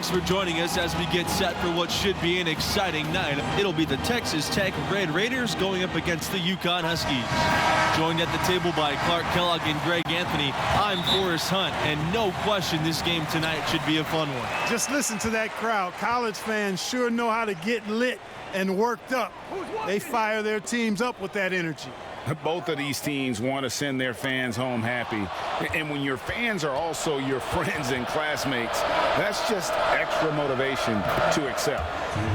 thanks for joining us as we get set for what should be an exciting night. It'll be the Texas Tech Red Raiders going up against the UConn Huskies. Joined at the table by Clark Kellogg and Greg Anthony, I'm Forrest Hunt, and no question this game tonight should be a fun one. Just listen to that crowd. College fans sure know how to get lit and worked up. They fire their teams up with that energy. Both of these teams want to send their fans home happy. And when your fans are also your friends and classmates, that's just extra motivation to excel.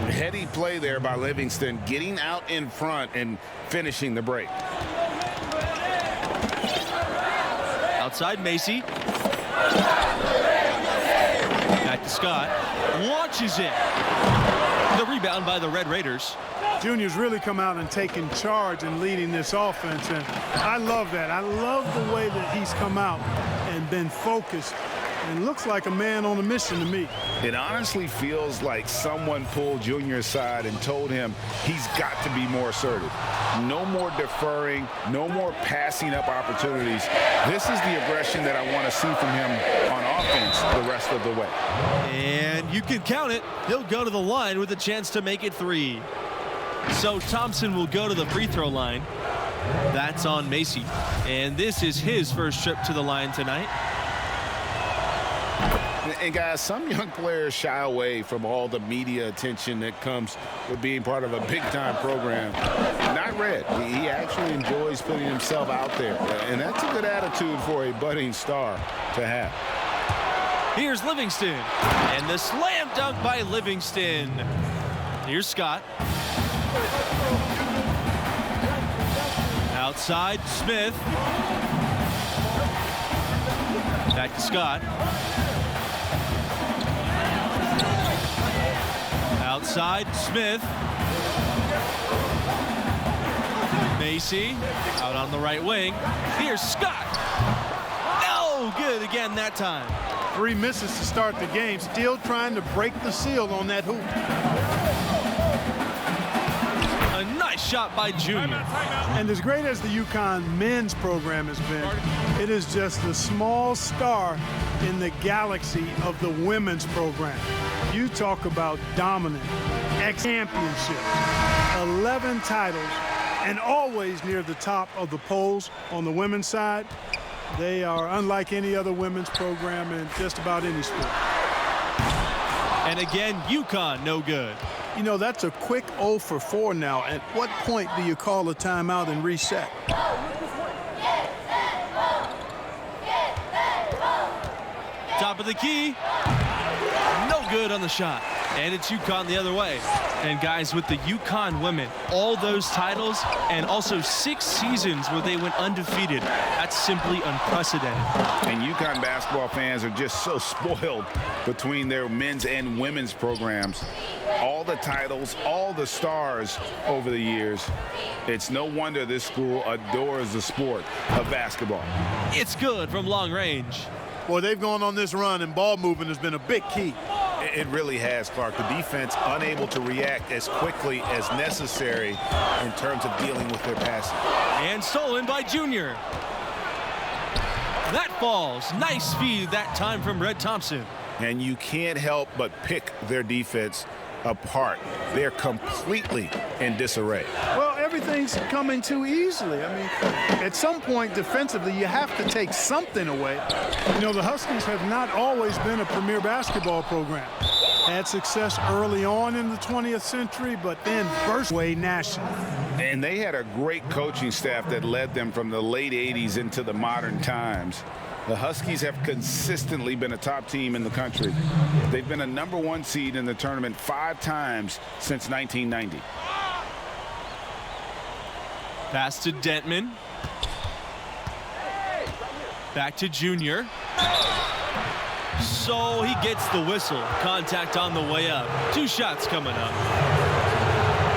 Heady play there by Livingston, getting out in front and finishing the break. Outside Macy. Back to Scott. Launches it. The rebound by the Red Raiders. Junior's really come out and taken charge and leading this offense, and I love that. I love the way that he's come out and been focused and looks like a man on a mission to me. It honestly feels like someone pulled Junior aside and told him he's got to be more assertive. No more deferring, no more passing up opportunities. This is the aggression that I want to see from him on offense the rest of the way. And you can count it. He'll go to the line with a chance to make it 3. So Thompson will go to the free throw line. That's on Macy. And this is his first trip to the line tonight. And guys, some young players shy away from all the media attention that comes with being part of a big-time program. Not Red. He actually enjoys putting himself out there. And that's a good attitude for a budding star to have. Here's Livingston. And the slam dunk by Livingston. Here's Scott. Outside, Smith. Back to Scott. Outside, Smith. Macy out on the right wing. Here's Scott. No good again that time. 3 misses to start the game. Still trying to break the seal on that hoop. A nice shot by Junior. And as great as the UConn men's program has been, it is just a small star in the galaxy of the women's program. You talk about dominant, championship, 11 titles, and always near the top of the polls on the women's side. They are unlike any other women's program in just about any sport. And again, UConn no good. You know, that's a quick 0 for 4 now. At what point do you call a timeout and reset? Top of the key. No good on the shot. And it's UConn the other way. And guys, with the UConn women, all those titles and also 6 seasons where they went undefeated, that's simply unprecedented. And UConn basketball fans are just so spoiled between their men's and women's programs. All the titles, all the stars over the years. It's no wonder this school adores the sport of basketball. It's good from long range. Boy, they've gone on this run, and ball movement has been a big key. It really has, Clark. The defense unable to react as quickly as necessary in terms of dealing with their passing. And stolen by Junior. That falls. Nice speed that time from Red Thompson. And you can't help but pick their defense apart. They're completely in disarray. Well, everything's coming too easily. I mean, at some point defensively, you have to take something away. You know, the Huskies have not always been a premier basketball program. Had success early on in the 20th century, but then burst away nationally. And they had a great coaching staff that led them from the late 80s into the modern times. The Huskies have consistently been a top team in the country. They've been a #1 seed in the tournament 5 times since 1990. Pass to Dentman. Back to Junior. So he gets the whistle. Contact on the way up. 2 shots coming up.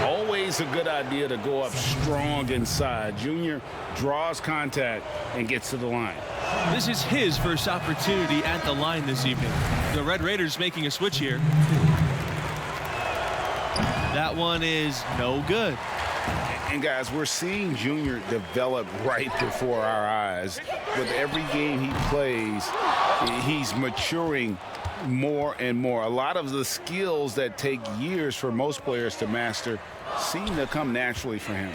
Always a good idea to go up strong inside. Junior draws contact and gets to the line. This is his first opportunity at the line this evening. The Red Raiders making a switch here. That one is no good. And guys, we're seeing Junior develop right before our eyes. With every game he plays, he's maturing more and more. A lot of the skills that take years for most players to master seem to come naturally for him.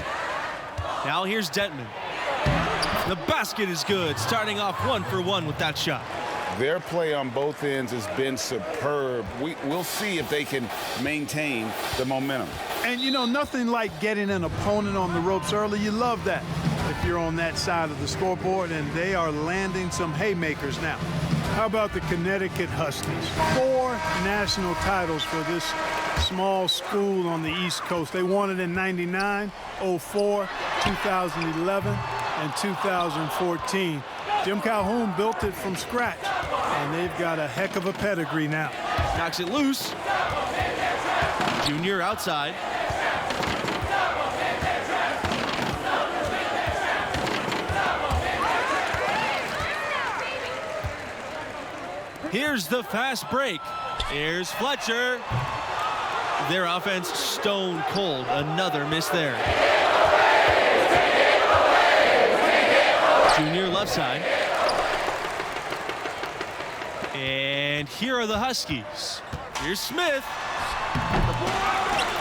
Now here's Denton. The basket is good, starting off 1 for 1 with that shot. Their play on both ends has been superb. We'll see if they can maintain the momentum. And, you know, nothing like getting an opponent on the ropes early. You love that if you're on that side of the scoreboard, and they are landing some haymakers now. How about the Connecticut Huskies? 4 national titles for this small school on the East Coast. They won it in 99, 04, 2011, and 2014. Jim Calhoun built it from scratch, and they've got a heck of a pedigree now. Knocks it loose. Junior outside. Here's the fast break. Here's Fletcher. Their offense stone cold. Another miss there. Junior left side. And here are the Huskies. Here's Smith.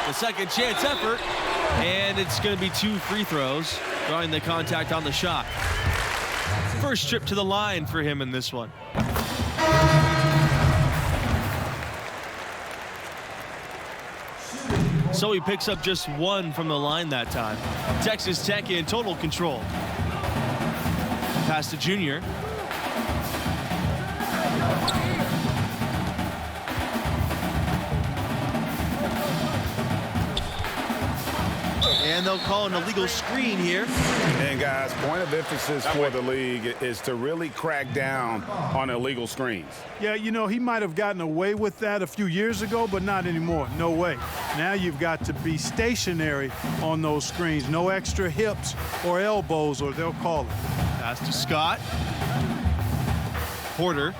The second chance effort. And it's going to be 2 free throws, drawing the contact on the shot. First trip to the line for him in this one. So he picks up just 1 from the line that time. Texas Tech in total control. Pass to Junior. And they'll call an illegal screen here. And guys, point of emphasis for the league is to really crack down on illegal screens. Yeah, you know, he might have gotten away with that a few years ago, but not anymore. No way. Now you've got to be stationary on those screens. No extra hips or elbows, or they'll call it. Pass to Scott. Porter.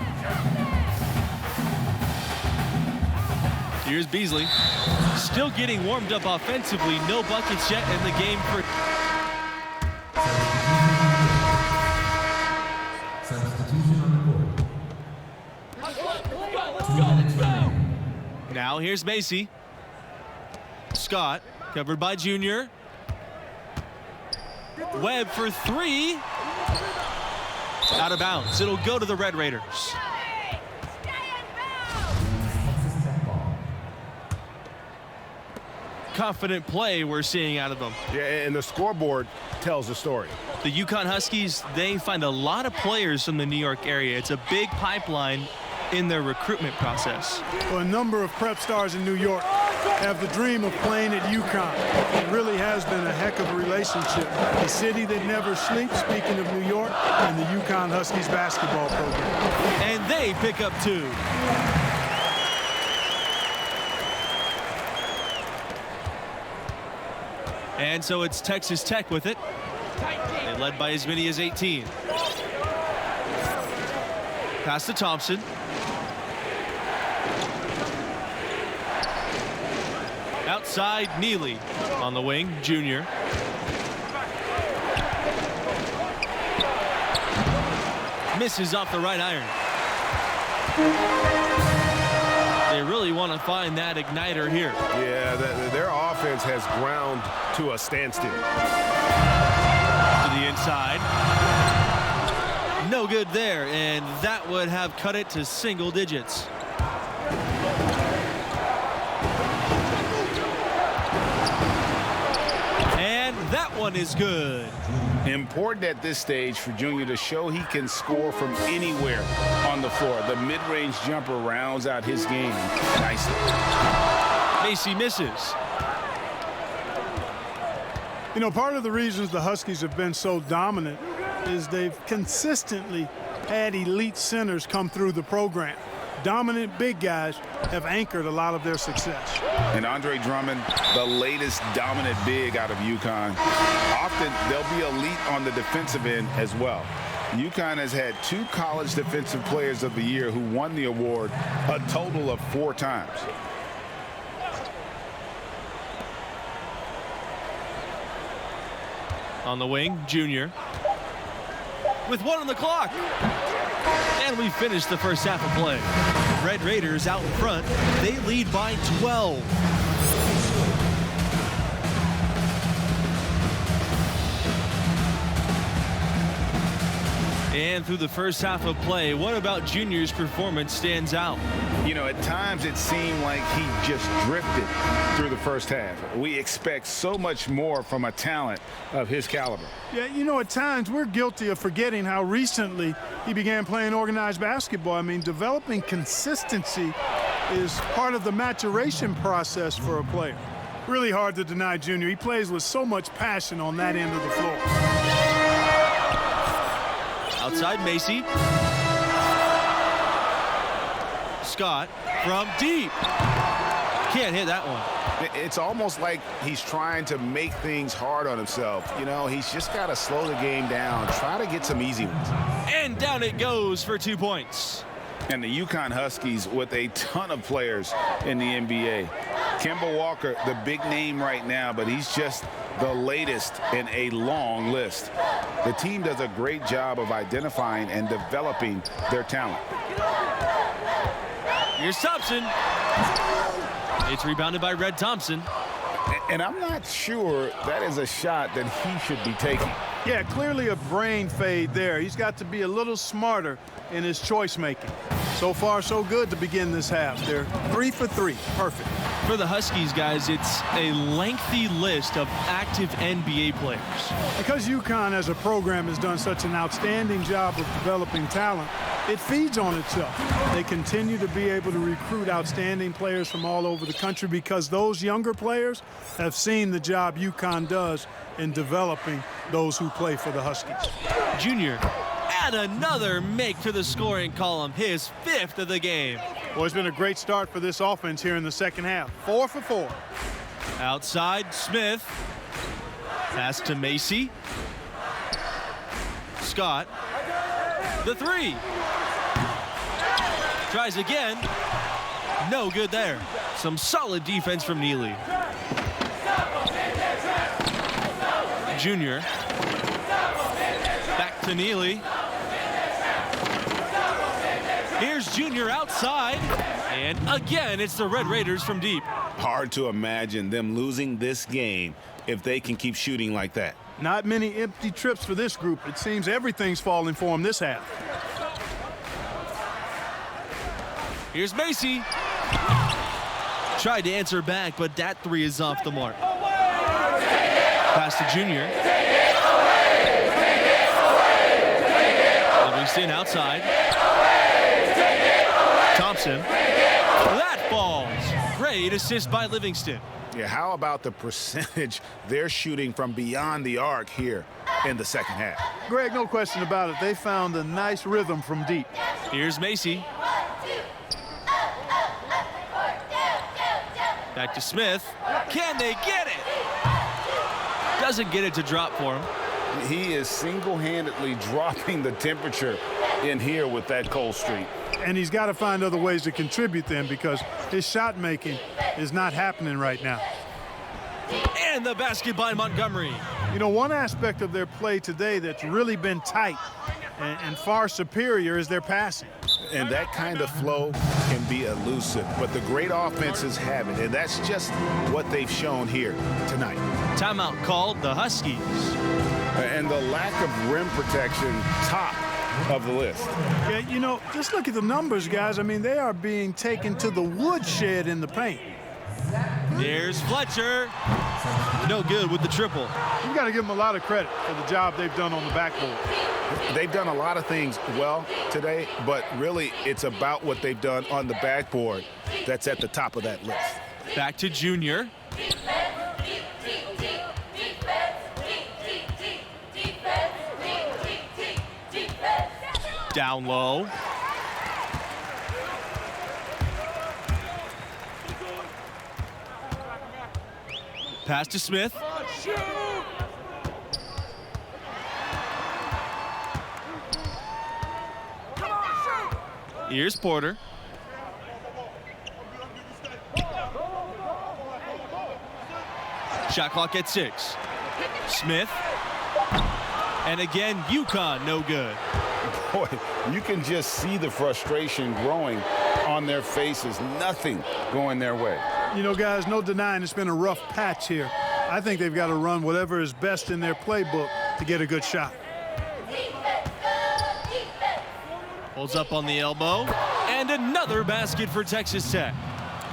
Here's Beasley. Still getting warmed up offensively. No buckets yet in the game for... Now here's Macy. Scott, covered by Junior. Webb for 3. Out of bounds. It'll go to the Red Raiders. Confident play we're seeing out of them. Yeah, and the scoreboard tells the story. The UConn Huskies, they find a lot of players from the New York area. It's a big pipeline in their recruitment process. Well, a number of prep stars in New York have the dream of playing at UConn. It really has been a heck of a relationship. The city that never sleeps, speaking of New York, and the UConn Huskies basketball program. And they pick up 2. And so it's Texas Tech with it. They led by as many as 18. Pass to Thompson. Outside, Neely. On the wing, Junior. Misses off the right iron. They really want to find that igniter here. Yeah, their offense has ground to a standstill. To the inside. No good there, and that would have cut it to single digits. And that one is good. Important at this stage for Junior to show he can score from anywhere on the floor. The mid-range jumper rounds out his game nicely. Macy misses. You know, part of the reasons the Huskies have been so dominant is they've consistently had elite centers come through the program. Dominant big guys have anchored a lot of their success. And Andre Drummond, the latest dominant big out of UConn. Often they'll be elite on the defensive end as well. UConn has had 2 college defensive players of the year who won the award a total of 4 times. On the wing, Junior. With 1 on the clock. And we finished the first half of play. Red Raiders out in front. They lead by 12. And through the first half of play, what about Junior's performance stands out? You know, at times it seemed like he just drifted through the first half. We expect so much more from a talent of his caliber. Yeah, you know, at times we're guilty of forgetting how recently he began playing organized basketball. I mean, developing consistency is part of the maturation process for a player. Really hard to deny Junior. He plays with so much passion on that end of the floor. Outside Macy. Scott from deep. Can't hit that one. It's almost like he's trying to make things hard on himself. You know, he's just got to slow the game down, try to get some easy ones. And down it goes for 2 points. And the UConn Huskies with a ton of players in the NBA. Kemba Walker, the big name right now, but he's just the latest in a long list. The team does a great job of identifying and developing their talent. Here's Thompson. It's rebounded by Red Thompson. And I'm not sure that is a shot that he should be taking. Yeah, clearly a brain fade there. He's got to be a little smarter in his choice making. So far, so good to begin this half. They're 3 for 3. Perfect. For the Huskies, guys, it's a lengthy list of active NBA players. Because UConn as a program has done such an outstanding job of developing talent, it feeds on itself. They continue to be able to recruit outstanding players from all over the country because those younger players have seen the job UConn does in developing those who play for the Huskies. Junior, add another make to the scoring column, his 5th of the game. Well, it's been a great start for this offense here in the second half. 4 for 4. Outside, Smith. Pass to Macy. Scott. The 3. Tries again. No good there. Some solid defense from Neely. Junior. Back to Neely. Here's Junior outside. And again, it's the Red Raiders from deep. Hard to imagine them losing this game if they can keep shooting like that. Not many empty trips for this group. It seems everything's falling for them this half. Here's Macy. Tried to answer back, but that 3 is off the mark. Pass to Junior. Livingston outside. Thompson. That falls. Great assist by Livingston. Yeah, how about the percentage they're shooting from beyond the arc here in the second half? Greg, no question about it. They found a nice rhythm from deep. Here's Macy. Back to Smith. Can they get it? Doesn't get it to drop for him. He is single-handedly dropping the temperature in here with that cold streak. And he's got to find other ways to contribute then because his shot making is not happening right now. And the basket by Montgomery. You know, one aspect of their play today that's really been tight and far superior is their passing. And that kind of flow can be elusive, but the great offenses have it, and that's just what they've shown here tonight. Timeout called, the Huskies. And the lack of rim protection, top of the list. Yeah, you know, just look at the numbers, guys. I mean, they are being taken to the woodshed in the paint. There's Fletcher. No good with the triple. You've got to give them a lot of credit for the job they've done on the backboard. They've done a lot of things well today, but really it's about what they've done on the backboard that's at the top of that list. Back to Junior. Down low. Pass to Smith. Here's Porter. Shot clock at 6. Smith. And again, UConn no good. Boy, you can just see the frustration growing on their faces. Nothing going their way. You know, guys, no denying it's been a rough patch here. I think they've got to run whatever is best in their playbook to get a good shot. Holds up on the elbow. And another basket for Texas Tech.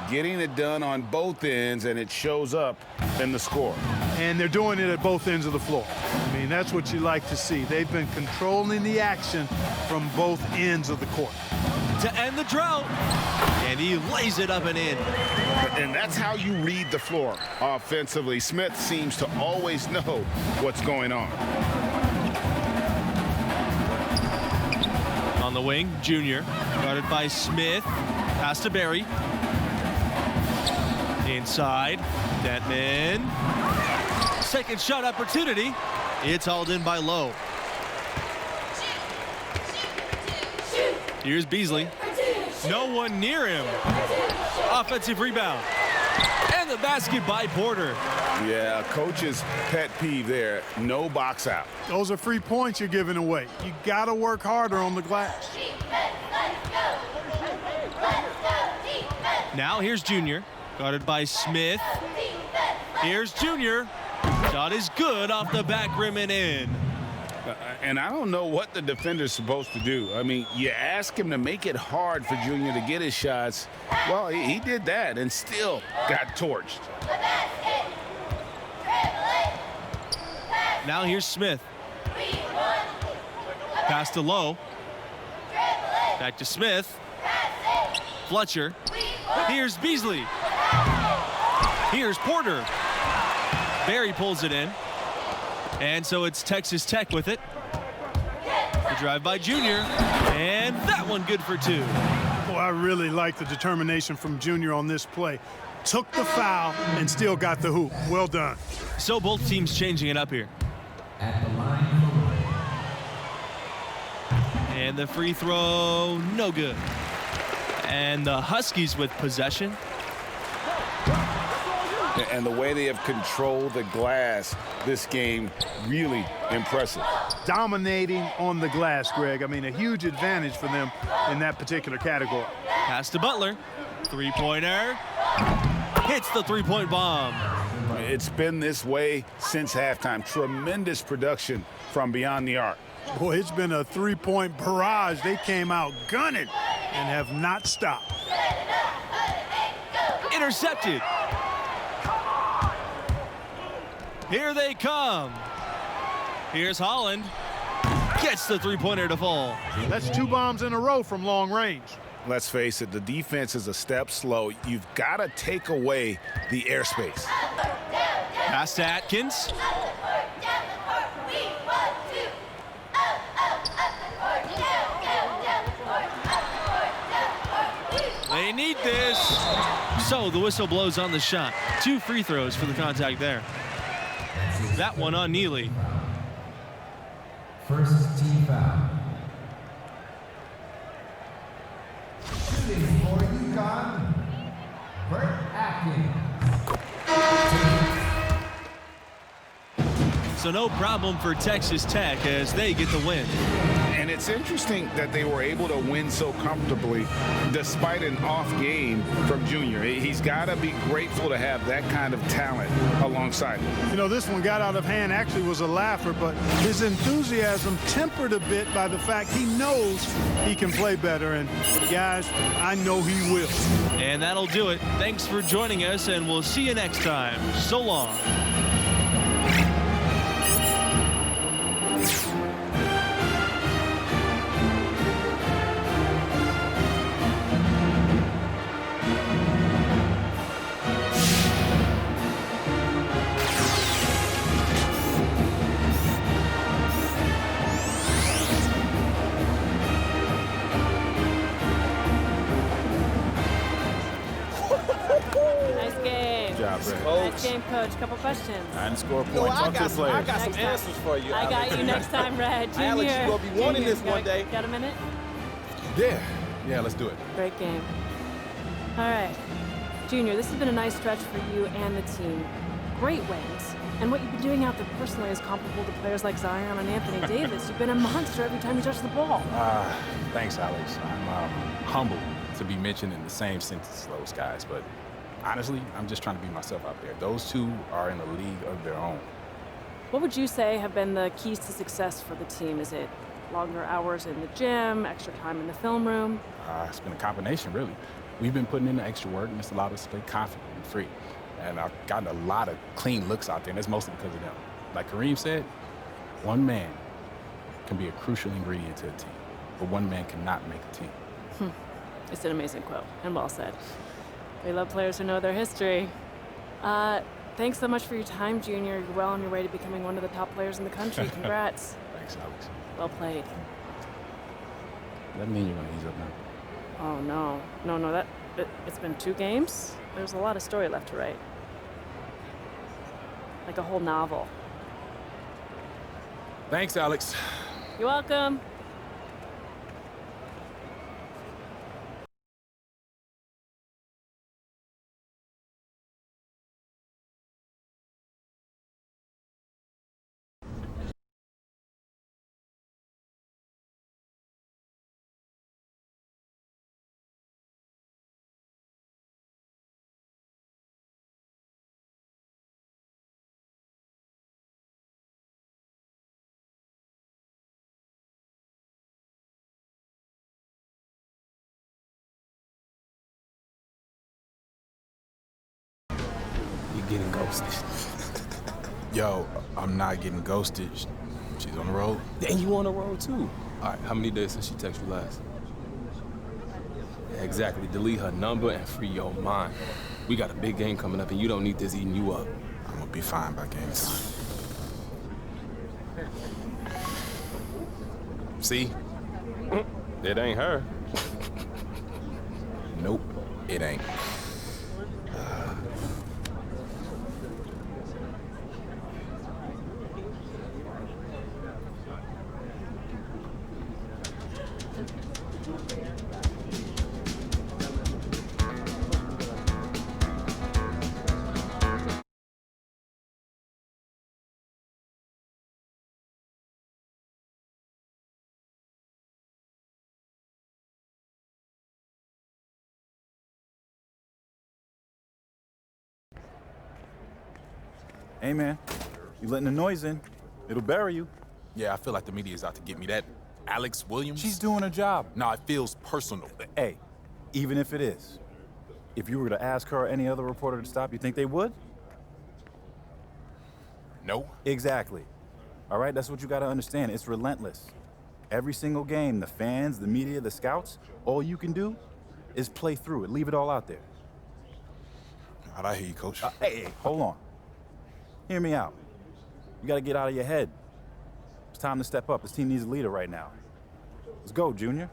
Getting it done on both ends, and it shows up in the score. And they're doing it at both ends of the floor. I mean, that's what you like to see. They've been controlling the action from both ends of the court. To end the drought. And he lays it up and in. And that's how you read the floor offensively. Smith seems to always know what's going on. On the wing, Junior, guarded by Smith. Pass to Barry. Inside, Detman. Second shot opportunity. It's hauled in by Lowe. Here's Beasley. No one near him. Offensive rebound. And the basket by Porter. Yeah, coach's pet peeve there. No box out. Those are free points you're giving away. You got to work harder on the glass. Now here's Junior, guarded by Smith. Here's Junior. Shot is good off the back rim and in. And I don't know what the defender's supposed to do. I mean, you ask him to make it hard for Junior to get his shots. Well, he did that and still got torched. Now here's Smith. Pass to Lowe. Back to Smith. Fletcher. Here's Beasley. Here's Porter. Barry pulls it in. And so it's Texas Tech with it. The drive by Junior. And that one good for two. Well, I really like the determination from Junior on this play. Took the foul and still got the hoop. Well done. So both teams changing it up here. And the free throw, no good. And the Huskies with possession. And the way they have controlled the glass this game, really impressive. Dominating on the glass, Greg. I mean, a huge advantage for them in that particular category. Pass to Butler. Three-pointer. Hits the three-point bomb. It's been this way since halftime. Tremendous production from beyond the arc. Boy, it's been a three-point barrage. They came out gunning and have not stopped. Intercepted. Here they come. Here's Holland. Gets the three-pointer to fall. That's two bombs in a row from long range. Let's face it, the defense is a step slow. You've got to take away the airspace. Pass to Atkins. They need this. So the whistle blows on the shot. 2 free throws for the contact there. That one on Neely. First team foul. Shooting for UConn, Bert Atkins. So no problem for Texas Tech as they get the win. And it's interesting that they were able to win so comfortably despite an off game from Junior. He's got to be grateful to have that kind of talent alongside him. You know, this one got out of hand, actually was a laugher, but his enthusiasm tempered a bit by the fact he knows he can play better. And guys, I know he will. And that'll do it. Thanks for joining us, and we'll see you next time. So long. Nice game, Coach. Couple questions. And score points. I got some Next answers for you. I got you next time, Red. Junior. Alex, you're going to be wanting this one day. Got a minute? Yeah, let's do it. Great game. All right. Junior, this has been a nice stretch for you and the team. Great wins. And what you've been doing out there personally is comparable to players like Zion and Anthony Davis. You've been a monster every time you touch the ball. Thanks, Alex. I'm humbled to be mentioned in the same sentence as those guys, but honestly, I'm just trying to be myself out there. Those two are in a league of their own. What would you say have been the keys to success for the team? Is it longer hours in the gym, extra time in the film room? It's been a combination, really. We've been putting in the extra work, and it's allowed us to play confident and free. And I've gotten a lot of clean looks out there, and that's mostly because of them. Like Kareem said, one man can be a crucial ingredient to a team, but one man cannot make a team. It's an amazing quote, and well said. We love players who know their history. Thanks so much for your time, Junior. You're well on your way to becoming one of the top players in the country. Congrats. Thanks, Alex. Well played. That mean you're going to ease up now? Oh, no. No, it's been 2 games. There's a lot of story left to write. Like a whole novel. Thanks, Alex. You're welcome. Getting ghosted. Yo, I'm not getting ghosted. She's on the road. And you on the road too. All right, how many days since she texted you last? Yeah, exactly. Delete her number and free your mind. We got a big game coming up and you don't need this eating you up. I'm gonna be fine by game time. See? It ain't her. Nope, it ain't. Hey, man, you letting the noise in. It'll bury you. Yeah, I feel like the media's out to get me. That Alex Williams? She's doing her job. No, it feels personal. Hey, even if it is, if you were to ask her or any other reporter to stop, you think they would? No. Exactly. All right, that's what you gotta understand. It's relentless. Every single game, the fans, the media, the scouts, all you can do is play through it. Leave it all out there. How'd I hear you, Coach? Hey, hold on. Hear me out. You gotta get out of your head. It's time to step up. This team needs a leader right now. Let's go, Junior.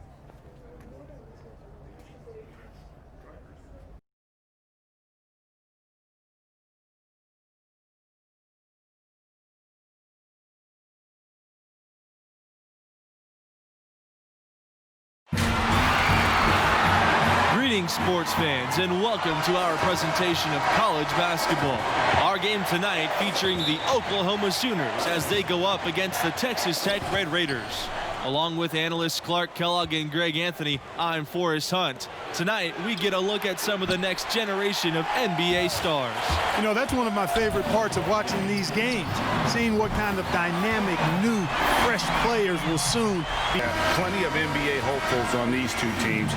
Greetings, sports fans, and welcome to our presentation of college basketball. Our game tonight featuring the Oklahoma Sooners as they go up against the Texas Tech Red Raiders. Along with analysts Clark Kellogg and Greg Anthony, I'm Forrest Hunt. Tonight, we get a look at some of the next generation of NBA stars. You know, that's one of my favorite parts of watching these games, seeing what kind of dynamic, new, fresh players will soon be. Plenty of NBA hopefuls on these two teams.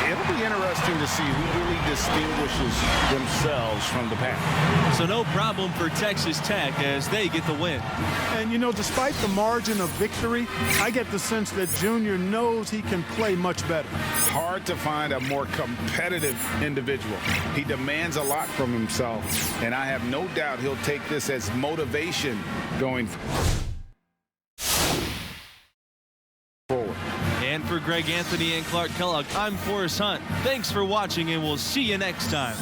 It'll be interesting to see who really distinguishes themselves from the pack. So no problem for Texas Tech as they get the win. And, you know, despite the margin of victory, I get the sense that Junior knows he can play much better. Hard to find a more competitive individual. He demands a lot from himself, and I have no doubt he'll take this as motivation going forward. And for Greg Anthony and Clark Kellogg, I'm Forrest Hunt. Thanks for watching, and we'll see you next time.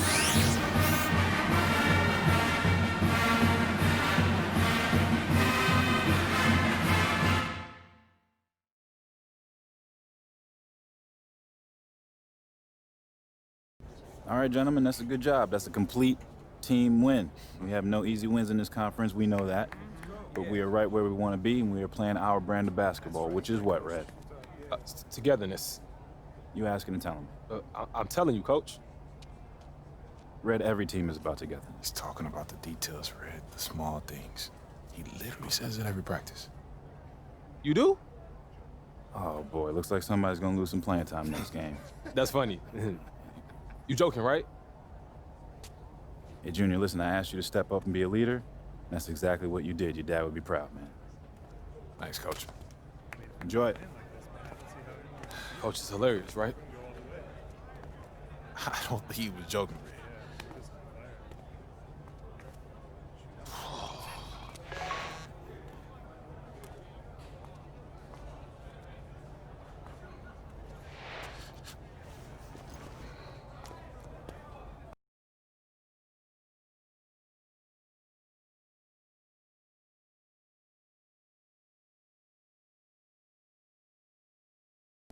All right, gentlemen, that's a good job. That's a complete team win. We have no easy wins in this conference, we know that. But we are right where we want to be, and we are playing our brand of basketball, which is what, Red? Togetherness. You asking and telling me. I'm telling you, Coach. Red, every team is about togetherness. He's talking about the details, Red, the small things. He literally says it every practice. You do? Oh, boy, looks like somebody's going to lose some playing time next game. That's funny. You joking, right? Hey, Junior, listen, I asked you to step up and be a leader. That's exactly what you did. Your dad would be proud, man. Thanks, Coach. Enjoy it. Coach is hilarious, right? I don't think he was joking, Red.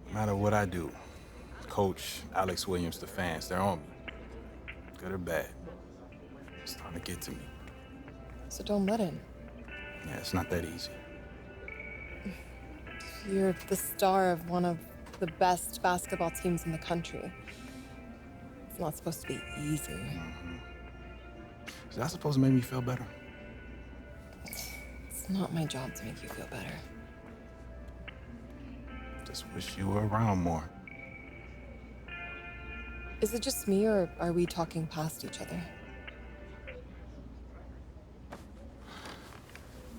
No matter what I do, Coach, Alex Williams, the fans, they're on me. Good or bad. It's starting to get to me. So don't let him. Yeah, it's not that easy. You're the star of one of the best basketball teams in the country. It's not supposed to be easy. Is that supposed to make me feel better? It's not my job to make you feel better. Just wish you were around more. Is it just me, or are we talking past each other?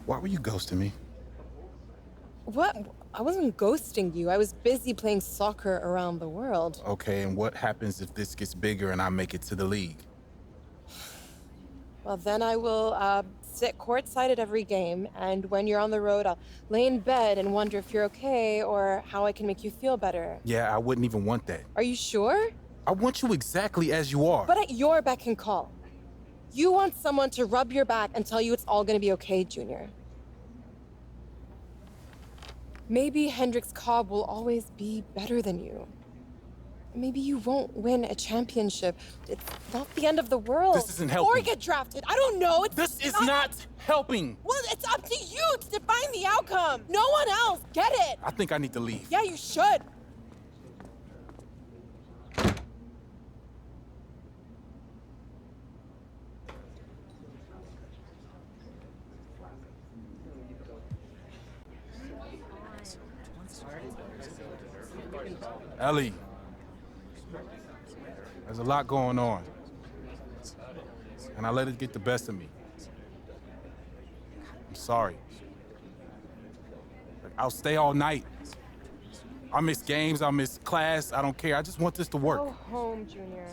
Why were you ghosting me? What? I wasn't ghosting you. I was busy playing soccer around the world. Okay, and what happens if this gets bigger and I make it to the league? Well, then I will sit courtside at every game, and when you're on the road, I'll lay in bed and wonder if you're okay or how I can make you feel better. Yeah, I wouldn't even want that. Are you sure? I want you exactly as you are. But at your beck and call. You want someone to rub your back and tell you it's all gonna be okay, Junior. Maybe Hendrix Cobb will always be better than you. Maybe you won't win a championship. It's not the end of the world. This isn't helping. Or get drafted. I don't know. This is not helping. Well, it's up to you to define the outcome. No one else. Get it? I think I need to leave. Yeah, you should. Ellie, there's a lot going on. And I let it get the best of me. I'm sorry. I'll stay all night. I'll miss games, I'll miss class, I don't care. I just want this to work. Go home, Junior.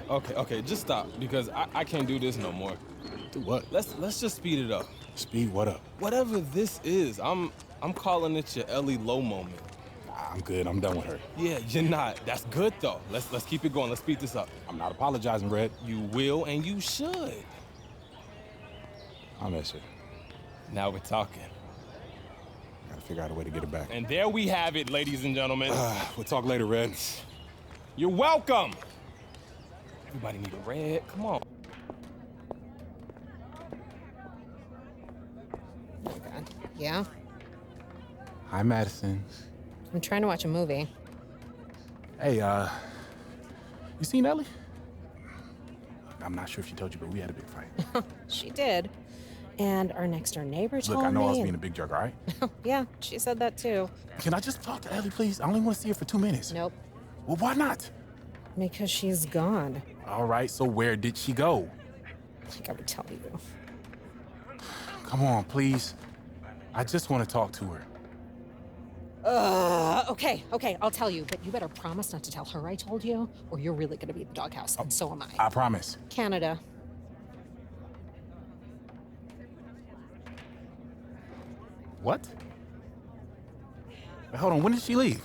Okay, just stop, because I can't do this no more. Do what? Let's just speed it up. Speed what up? Whatever this is, I'm calling it your Ellie Low moment. I'm good, I'm done with her. Yeah, you're not. That's good though. Let's keep it going. Let's speed this up. I'm not apologizing, Red. You will and you should. I miss her. Now we're talking. Gotta figure out a way to get her back. And there we have it, ladies and gentlemen. We'll talk later, Red. You're welcome. Everybody need a red. Come on. Yeah? Hi, Madison. I'm trying to watch a movie. Hey, you seen Ellie? I'm not sure if she told you, but we had a big fight. She did. And our next door neighbor told me. Look, I know I was being a big jerk, all right? Yeah, she said that too. Can I just talk to Ellie, please? I only want to see her for 2 minutes. Nope. Well, why not? Because she's gone. All right, so where did she go? I think I would tell you. Come on, please. I just want to talk to her. Okay, I'll tell you, but you better promise not to tell her I told you, or you're really gonna be at the doghouse, and so am I. I promise. Canada. What? Wait, hold on, when did she leave?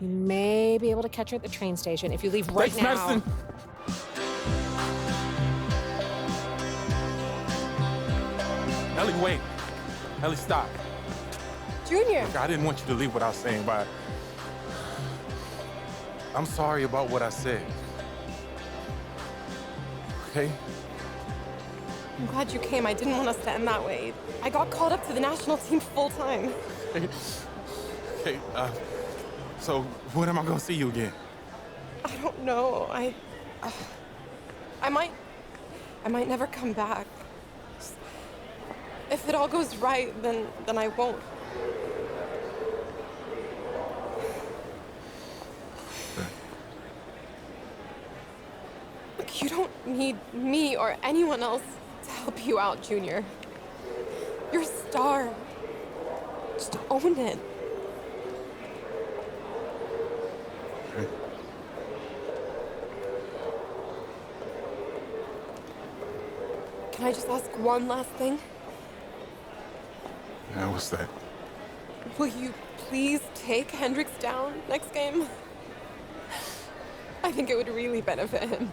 You may be able to catch her at the train station if you leave right Thanks, now. Madison. Ellie, wait. Ellie, stop. Junior! Look, I didn't want you to leave without saying bye. I'm sorry about what I said. Okay? I'm glad you came. I didn't want us to end that way. I got called up to the national team full time. Okay, so when am I gonna see you again? I don't know. I might never come back. If it all goes right, then I won't. Look, you don't need me or anyone else to help you out, Junior. You're a star. Just own it. Can I just ask one last thing? Yeah, what's that? Will you please take Hendricks down next game? I think it would really benefit him.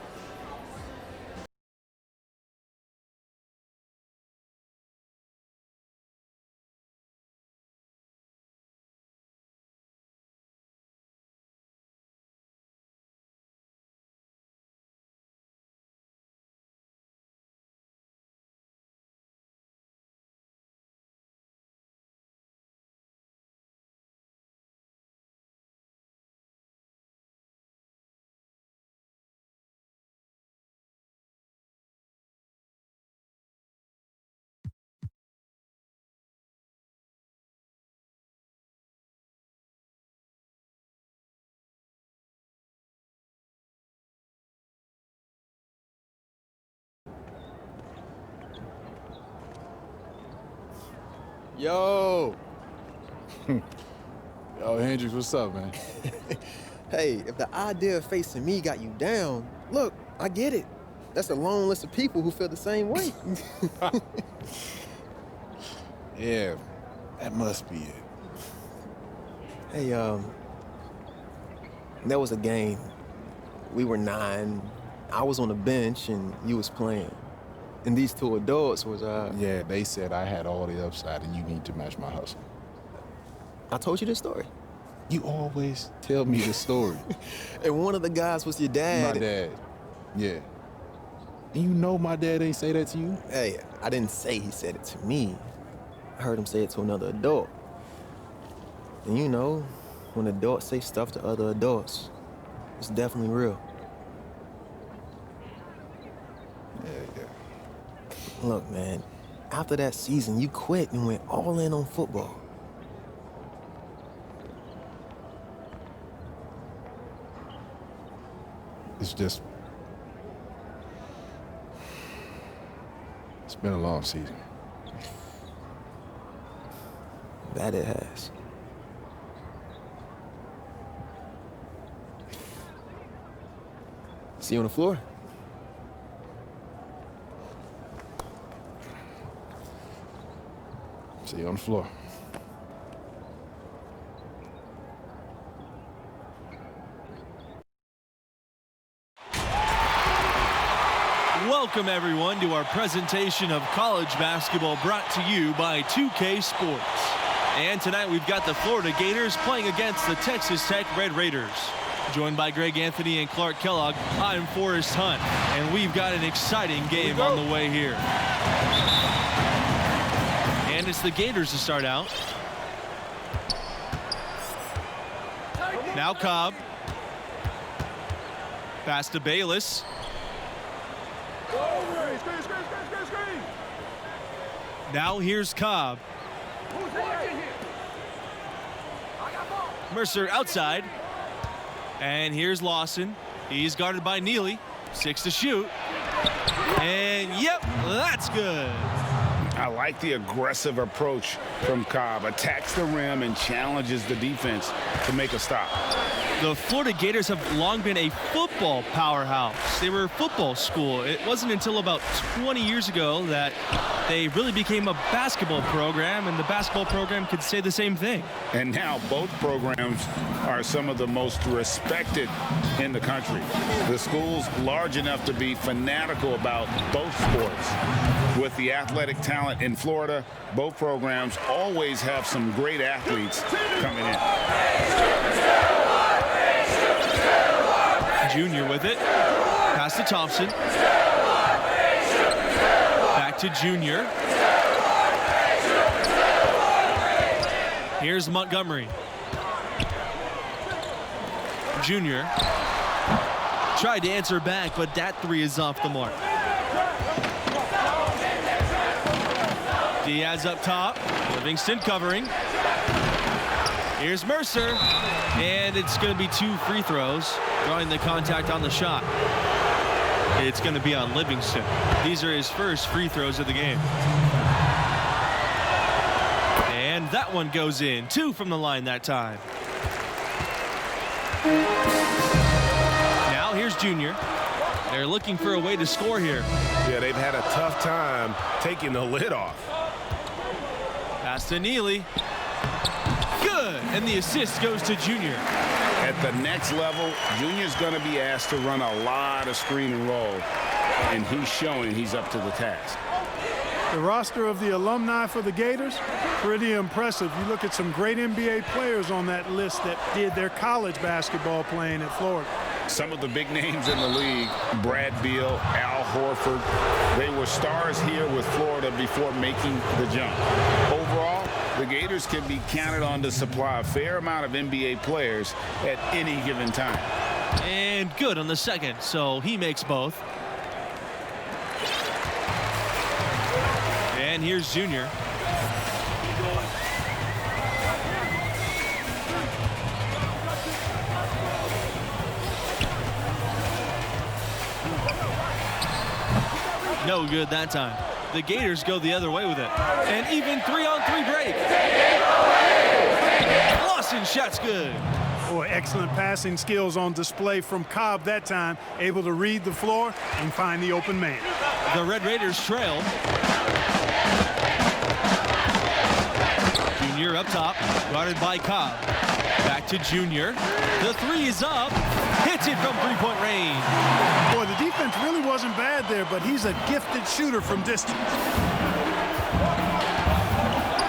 Yo! Yo, Hendricks, what's up, man? Hey, if the idea of facing me got you down, look, I get it. That's a long list of people who feel the same way. Yeah, that must be it. Hey, there was a game. We were 9. I was on the bench and you was playing. And these two adults was, Yeah, they said I had all the upside and you need to match my hustle. I told you this story. You always tell me the story. And one of the guys was your dad. My dad, yeah. And you know my dad ain't say that to you? Hey, I didn't say he said it to me. I heard him say it to another adult. And you know, when adults say stuff to other adults, it's definitely real. Yeah. Look, man, after that season, you quit and went all in on football. It's just... It's been a long season. That it has. See you on the floor. See you on the floor. Welcome, everyone, to our presentation of college basketball brought to you by 2K Sports. And tonight we've got the Florida Gators playing against the Texas Tech Red Raiders. Joined by Greg Anthony and Clark Kellogg, I'm Forrest Hunt, and we've got an exciting game on the way here. And it's the Gators to start out. Now Cobb. Pass to Bayless. Now here's Cobb. Mercer outside. And here's Lawson. He's guarded by Neely. 6 to shoot. And yep, that's good. I like the aggressive approach from Cobb. Attacks the rim and challenges the defense to make a stop. The Florida Gators have long been a football powerhouse. They were a football school. It wasn't until about 20 years ago that they really became a basketball program, and the basketball program could say the same thing. And now both programs are some of the most respected in the country. The school's large enough to be fanatical about both sports. With the athletic talent in Florida, both programs always have some great athletes coming in. Junior with it. Pass to Thompson. Back to Junior. Here's Montgomery. Junior tried to answer back, but that three is off the mark. Diaz up top. Livingston covering. Here's Mercer. And it's going to be 2 free throws, drawing the contact on the shot. It's going to be on Livingston. These are his first free throws of the game. And that one goes in. 2 from the line that time. Now here's Junior. They're looking for a way to score here. Yeah, they've had a tough time taking the lid off. Pass to Neely. Good. And the assist goes to Junior. At the next level, Junior's going to be asked to run a lot of screen and roll, and he's showing he's up to the task. The roster of the alumni for the Gators, pretty impressive. You look at some great NBA players on that list that did their college basketball playing at Florida. Some of the big names in the league, Brad Beal, Al Horford, they were stars here with Florida before making the jump. Overall, the Gators can be counted on to supply a fair amount of NBA players at any given time. And good on the second, so he makes both. And here's Junior. No good that time. The Gators go the other way with it. And even 3-on-3 break. Lawson shot's good. Boy, excellent passing skills on display from Cobb that time, able to read the floor and find the open man. The Red Raiders trail. Junior up top, guarded by Cobb. Back to Junior. The three is up. Hits it from three-point range. Boy, the defense really wasn't bad there, but he's a gifted shooter from distance.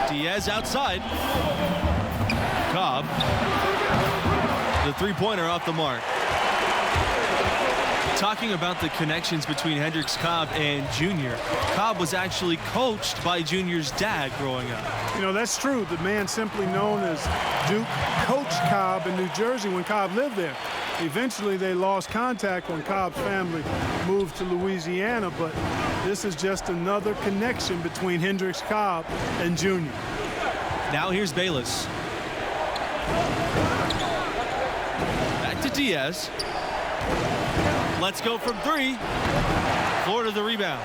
Diaz outside. Cobb. The three-pointer off the mark. Talking about the connections between Hendricks Cobb and Junior, Cobb was actually coached by Junior's dad growing up. You know, that's true. The man simply known as Duke coached Cobb in New Jersey when Cobb lived there. Eventually, they lost contact when Cobb's family moved to Louisiana, but this is just another connection between Hendricks Cobb and Junior. Now here's Bayless. Back to Diaz. Let's go from three. Florida the rebound.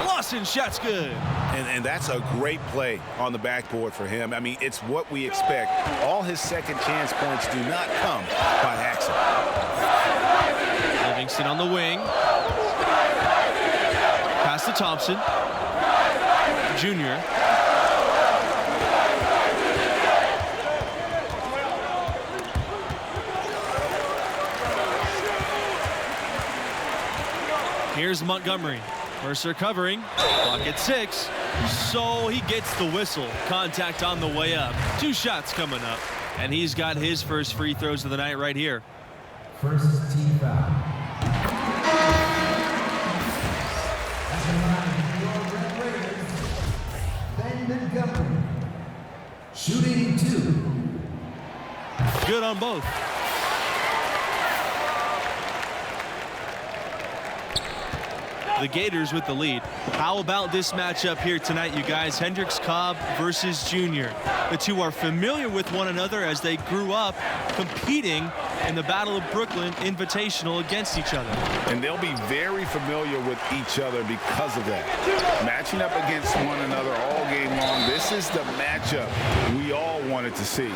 Lawson shot's good. And that's a great play on the backboard for him. I mean, it's what we expect. All his second chance points do not come by accident. Livingston on the wing. Pass to Thompson. Junior. Here's Montgomery. Mercer covering. Clock at 6. So he gets the whistle. Contact on the way up. 2 shots coming up. And he's got his first free throws of the night right here. First team foul. At the line, your Red Raiders, Ben Montgomery. Shooting 2. Good on both. The Gators with the lead. How about this matchup here tonight, you guys? Hendricks Cobb versus Junior. The two are familiar with one another as they grew up competing in the Battle of Brooklyn Invitational against each other. And they'll be very familiar with each other because of that. Matching up against one another all game long, this is the matchup we all wanted to see.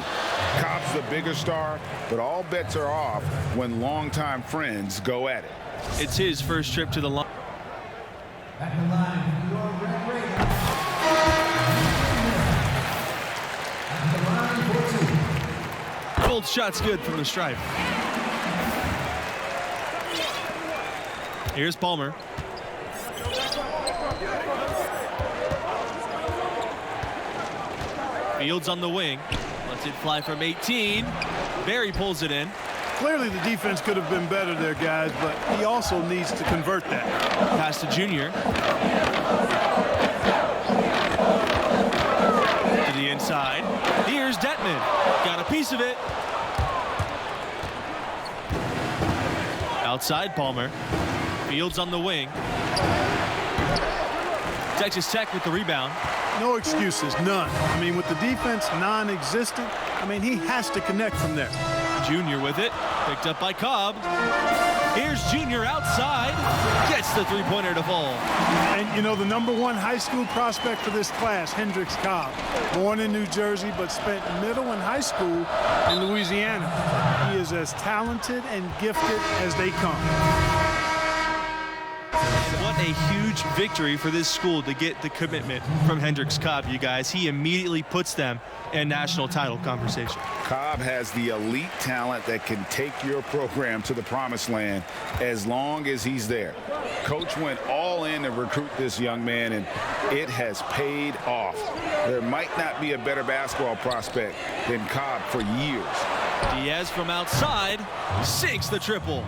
Cobb's the bigger star, but all bets are off when longtime friends go at it. It's his first trip to the line. At the line, your Red Raiders. Both shots good from the stripe. Here's Palmer. Fields on the wing. Lets it fly from 18. Barry pulls it in. Clearly the defense could have been better there, guys, but he also needs to convert that. Pass to Junior. To the inside. Here's Detman. Got a piece of it. Outside Palmer. Fields on the wing. Texas Tech with the rebound. No excuses, none. I mean, with the defense non-existent, I mean, he has to connect from there. Junior with it. Picked up by Cobb. Here's Junior outside. Gets the three-pointer to fall. And, you know, the #1 high school prospect for this class, Hendricks Cobb. Born in New Jersey, but spent middle and high school in Louisiana. He is as talented and gifted as they come. What a huge victory for this school to get the commitment from Hendricks Cobb, you guys. He immediately puts them in national title conversation. Cobb has the elite talent that can take your program to the promised land as long as he's there. Coach went all in to recruit this young man, and it has paid off. There might not be a better basketball prospect than Cobb for years. Diaz from outside sinks the triple.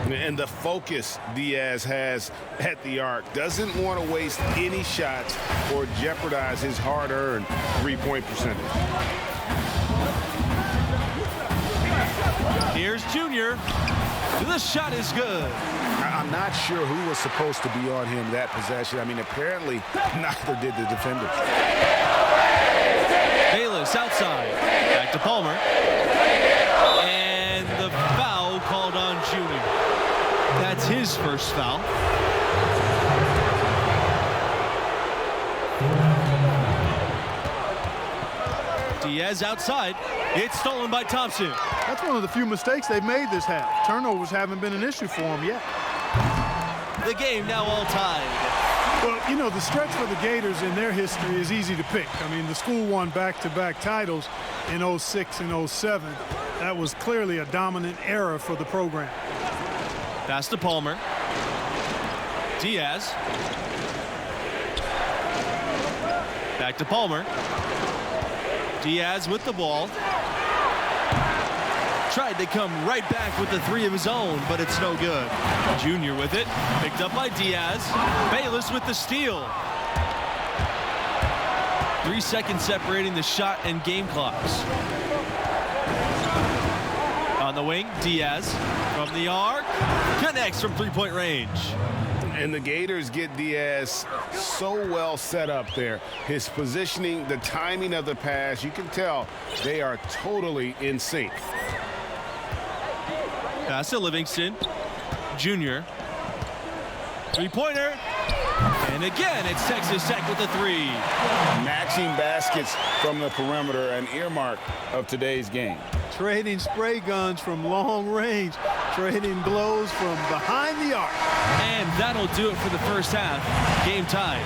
And the focus Diaz has at the arc, doesn't want to waste any shots or jeopardize his hard-earned three-point percentage. Here's Junior. The shot is good. I'm not sure who was supposed to be on him that possession. I mean, apparently neither did the defenders. Bayless outside. Back to Palmer. And the foul called on Junior. That's his first foul. Diaz outside. It's stolen by Thompson. That's one of the few mistakes they've made this half. Turnovers haven't been an issue for them yet. The game now all tied. Well, you know, the stretch for the Gators in their history is easy to pick. I mean, the school won back-to-back titles in 06 and 07. That was clearly a dominant era for the program. Pass to Palmer. Diaz. Back to Palmer. Diaz with the ball. Tried to come right back with the three of his own, but it's no good. Junior with it. Picked up by Diaz. Bayless with the steal. 3 seconds separating the shot and game clocks. On the wing, Diaz from the arc. Connects from three-point range. And the Gators get Diaz so well set up there. His positioning, the timing of the pass, you can tell they are totally in sync. Pass to Livingston. Junior. Three-pointer. And again, it's Texas Tech with the three. Matching baskets from the perimeter, an earmark of today's game. Trading spray guns from long range. Trading blows from behind the arc. And that'll do it for the first half. Game tied.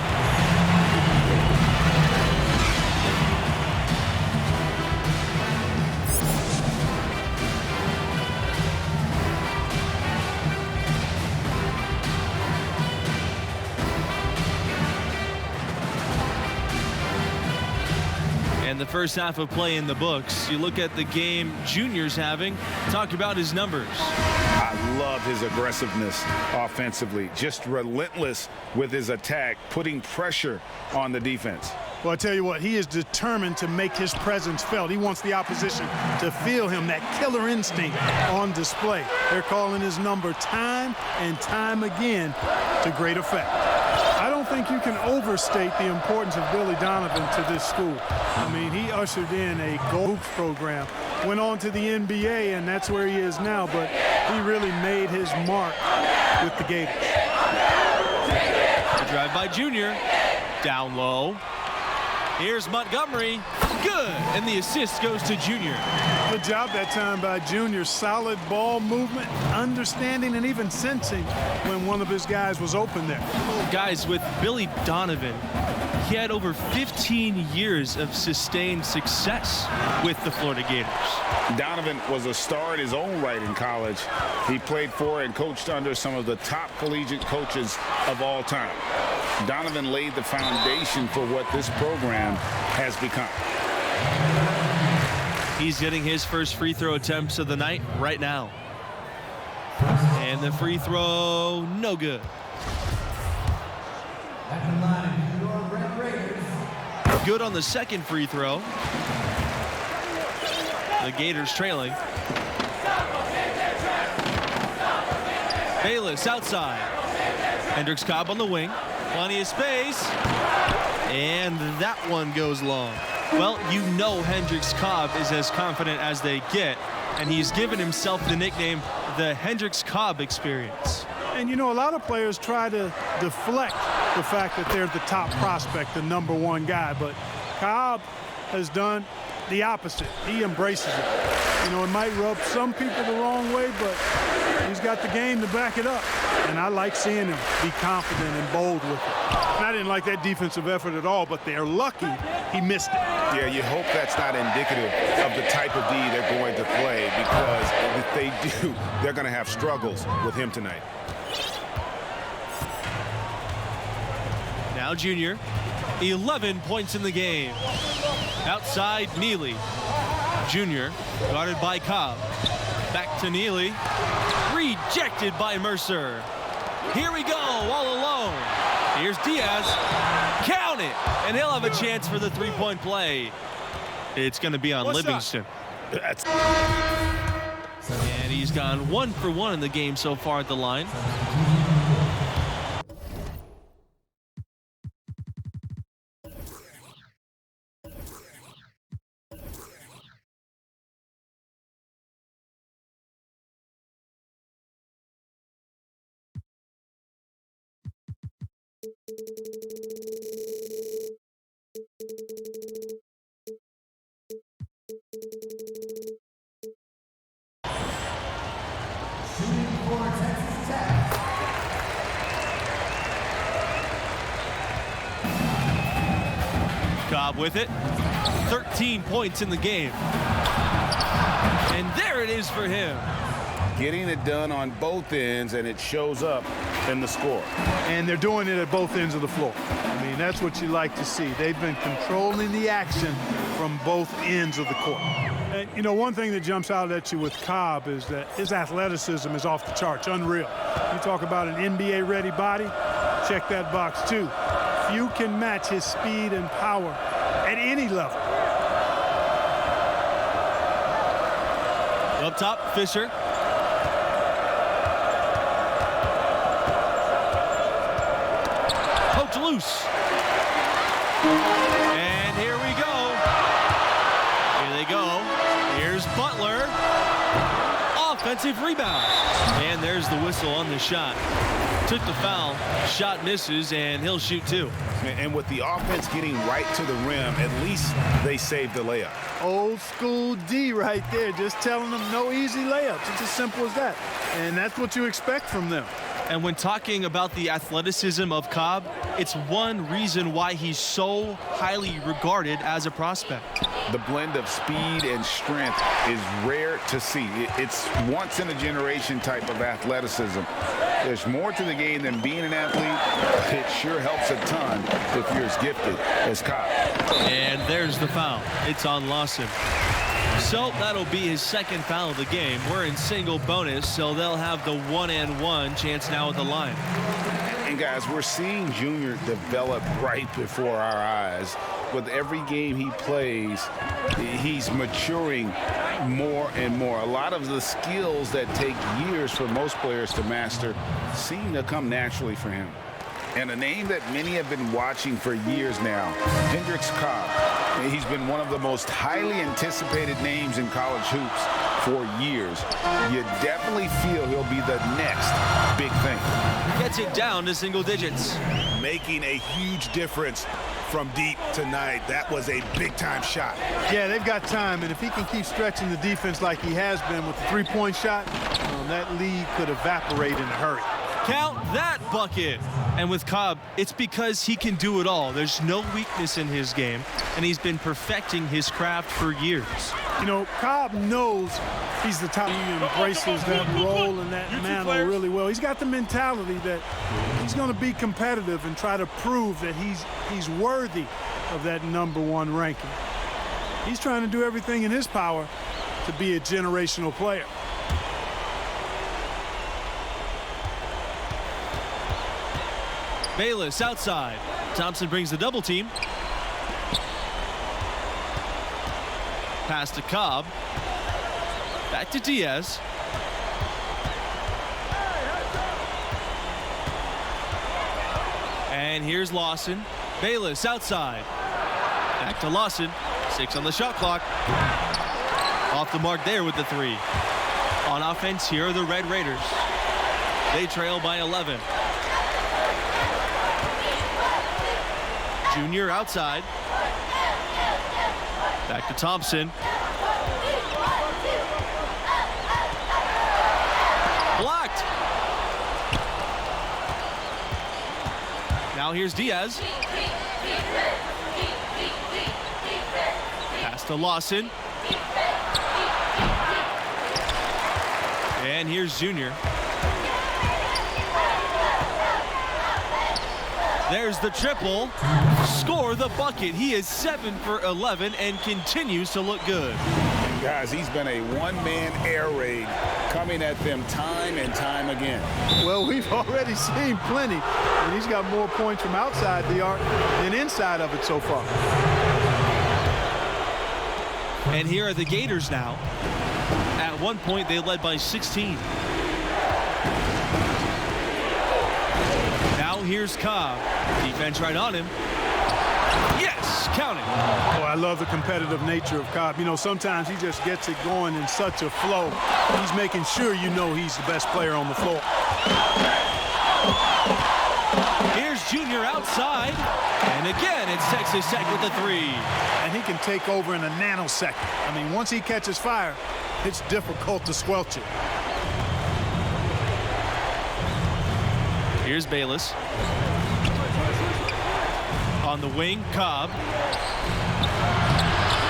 And the first half of play in the books. You look at the game Junior's having. Talk about his numbers. I love his aggressiveness offensively. Just relentless with his attack, putting pressure on the defense. Well, I tell you what, he is determined to make his presence felt. He wants the opposition to feel him, that killer instinct on display. They're calling his number time and time again to great effect. I don't think you can overstate the importance of Billy Donovan to this school. I mean, he ushered in a gold program, went on to the NBA, and that's where he is now, but he really made his mark with the Gators. The drive by Junior. Down low. Here's Montgomery. Good. And the assist goes to Junior. Good job that time by Junior. Solid ball movement, understanding, and even sensing when one of his guys was open there. Guys, with Billy Donovan, he had over 15 years of sustained success with the Florida Gators. Donovan was a star in his own right in college. He played for and coached under some of the top collegiate coaches of all time. Donovan laid the foundation for what this program has become. He's getting his first free throw attempts of the night right now. And the free throw, no good. Good on the second free throw. The Gators trailing. Bayless outside. Hendricks Cobb on the wing. Plenty of space. And that one goes long. Well, you know Hendricks Cobb is as confident as they get, and he's given himself the nickname the Hendricks Cobb experience. And you know, a lot of players try to deflect the fact that they're the top prospect, the #1 guy, but Cobb has done the opposite. He embraces it. You know, it might rub some people the wrong way, but he's got the game to back it up. And I like seeing him be confident and bold with it. And I didn't like that defensive effort at all, but they're lucky he missed it. Yeah, you hope that's not indicative of the type of D they're going to play, because if they do, they're going to have struggles with him tonight. Now Junior, 11 points in the game. Outside Neely. Junior guarded by Cobb. Back to Neely. Rejected by Mercer. Here we go, all alone. Here's Diaz. Count it! And he'll have a chance for the three-point play. It's going to be on Livingston. And he's gone 1 for 1 in the game so far at the line. Cobb with it. 13 points in the game. And there it is for him. Getting it done on both ends, and it shows up in the score. And they're doing it at both ends of the floor. I mean, that's what you like to see. They've been controlling the action from both ends of the court. And, you know, one thing that jumps out at you with Cobb is that his athleticism is off the charts, unreal. You talk about an NBA-ready body, check that box, too. Few can match his speed and power at any level. Up top, Fisher. Poked loose. And here we go. Here they go. Here's Butler. Offensive rebound. And there's the whistle on the shot. Took the foul, shot misses, and he'll shoot two. And with the offense getting right to the rim, at least they saved the layup. Old school D right there, just telling them no easy layups. It's as simple as that. And that's what you expect from them. And when talking about the athleticism of Cobb, it's one reason why he's so highly regarded as a prospect. The blend of speed and strength is rare to see. It's once-in-a-generation type of athleticism. There's more to the game than being an athlete. It sure helps a ton if you're as gifted as Cobb. And there's the foul. It's on Lawson. So that'll be his second foul of the game. We're in single bonus, so they'll have the 1-and-1 chance now at the line. And guys, we're seeing Junior develop right before our eyes. With every game he plays, he's maturing more and more. A lot of the skills that take years for most players to master seem to come naturally for him. And a name that many have been watching for years now, Hendricks Cobb. He's been one of the most highly anticipated names in college hoops for years. You definitely feel he'll be the next big thing. Gets it down to single digits. Making a huge difference from deep tonight. That was a big-time shot. Yeah, they've got time, and if he can keep stretching the defense like he has been with the three-point shot, that lead could evaporate in a hurry. Count that bucket. And with Cobb, it's because he can do it all. There's no weakness in his game, and he's been perfecting his craft for years. You know, Cobb knows he's the top. He embraces that role and that mantle really well. He's got the mentality that he's going to be competitive and try to prove that he's worthy of that #1 ranking. He's trying to do everything in his power to be a generational player. Bayless outside. Thompson brings the double team. Pass to Cobb. Back to Diaz. And here's Lawson. Bayless outside. Back to Lawson. 6 on the shot clock. Off the mark there with the 3. On offense, here are the Red Raiders. They trail by 11. Junior outside. Back to Thompson. Blocked. Now here's Diaz. Pass to Lawson. And here's Junior. There's the triple. Score the bucket. He is 7 for 11 and continues to look good. And guys, he's been a one-man air raid coming at them time and time again. Well, we've already seen plenty, and he's got more points from outside the arc than inside of it so far. And here are the Gators now. At one point, they led by 16. Now here's Cobb. Defense right on him. Yes, counting. Oh, I love the competitive nature of Cobb. You know, sometimes he just gets it going in such a flow. He's making sure you know he's the best player on the floor. Here's Junior outside. And again, it's Texas Tech with the 3. And he can take over in a nanosecond. I mean, once he catches fire, it's difficult to squelch it. Here's Bayless. On the wing, Cobb.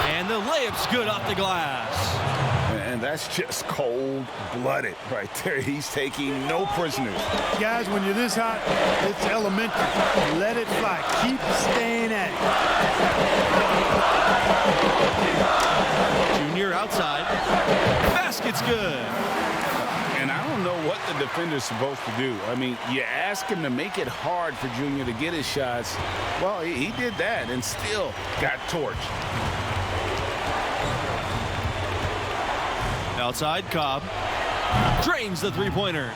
And the layup's good off the glass. And that's just cold-blooded right there. He's taking no prisoners. Guys, when you're this hot, it's elementary. Let it fly. Keep staying at it. Junior outside. Basket's good. And I don't know what the defender's supposed to do. I mean, you ask him to make it hard for Junior to get his shots. Well, he did that and still got torched. Outside, Cobb drains the three-pointer.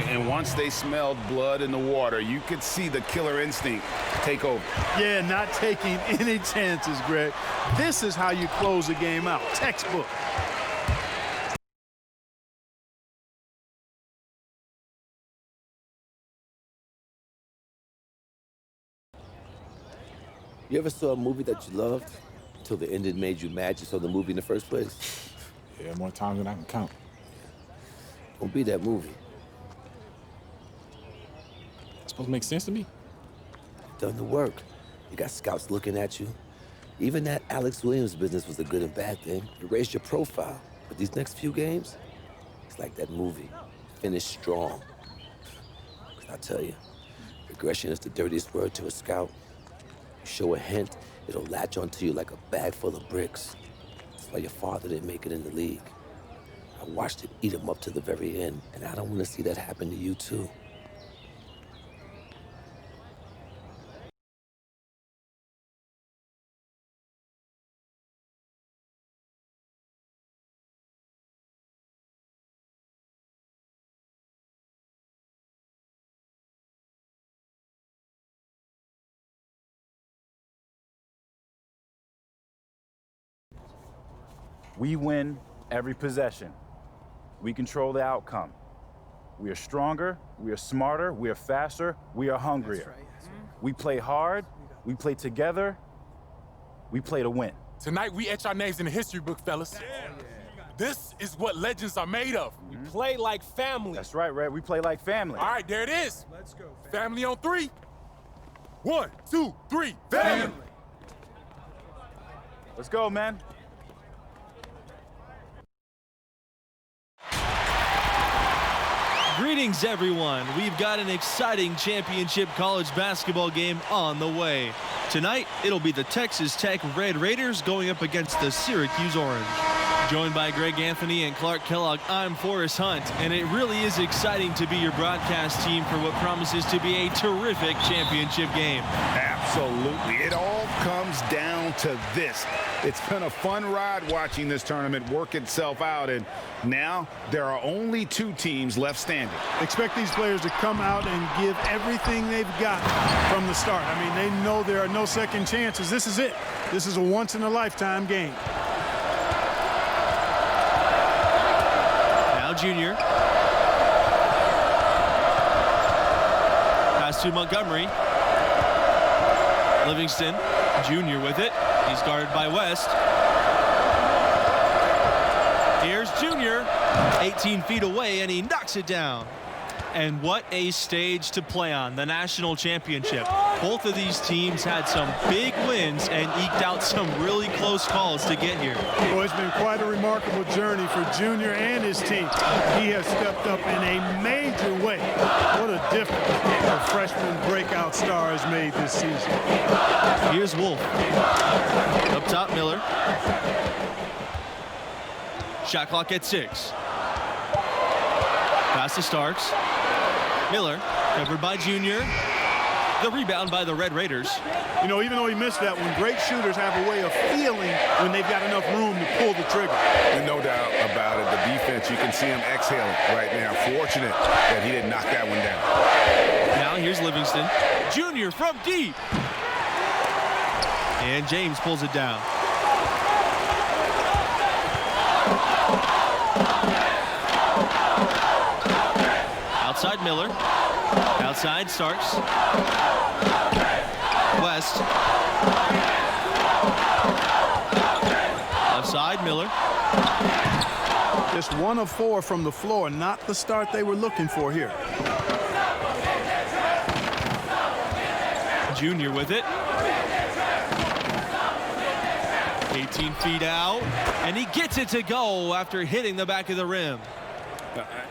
And once they smelled blood in the water, you could see the killer instinct take over. Yeah, not taking any chances, Greg. This is how you close a game out. Textbook. You ever saw a movie that you loved until the ending made you mad you saw the movie in the first place? Yeah, more times than I can count. Don't be that movie. It's supposed to make sense to me. You've done the work. You got scouts looking at you. Even that Alex Williams business was a good and bad thing. You raised your profile. But these next few games, it's like that movie. Finish strong. 'Cause I tell you, regression is the dirtiest word to a scout. You show a hint, it'll latch onto you like a bag full of bricks. That's why your father didn't make it in the league. I watched it eat him up to the very end, and I don't want to see that happen to you too. We win every possession. We control the outcome. We are stronger, we are smarter, we are faster, we are hungrier. That's right, that's right. We play hard, we play together, we play to win. Tonight, we etch our names in the history book, fellas. This is what legends are made of. We play like family. That's right, Red. We play like family. All right, there it is. Let's go. Family on 3. 1, 2, 3. Family. Let's go, man. Greetings, everyone. We've got an exciting championship college basketball game on the way. Tonight, it'll be the Texas Tech Red Raiders going up against the Syracuse Orange. Joined by Greg Anthony and Clark Kellogg, I'm Forrest Hunt, and it really is exciting to be your broadcast team for what promises to be a terrific championship game. Absolutely. It all comes down to this. It's been a fun ride watching this tournament work itself out, and now there are only 2 teams left standing. Expect these players to come out and give everything they've got from the start. I mean, they know there are no second chances. This is it. This is a once-in-a-lifetime game. Now Junior. Pass to Montgomery. Livingston, Junior with it. He's guarded by West. Here's Junior, 18 feet away, and he knocks it down. And what a stage to play on, the national championship. Both of these teams had some big wins and eked out some really close calls to get here. Boy, it's been quite a remarkable journey for Junior and his team. He has stepped up in a major way. What a difference the freshman breakout star has made this season. Here's Wolf. Up top, Miller. Shot clock at 6. Pass to Starks. Miller, covered by Junior. The rebound by the Red Raiders. You know, even though he missed that one, great shooters have a way of feeling when they've got enough room to pull the trigger. And no doubt about it, the defense, you can see him exhaling right now. Fortunate that he didn't knock that one down. Now here's Livingston. Junior from deep. And James pulls it down. Outside Miller. Outside Starks. West. Left side Miller. Just 1 of 4 from the floor, not the start they were looking for here. Junior with it. 18 feet out, and he gets it to go after hitting the back of the rim.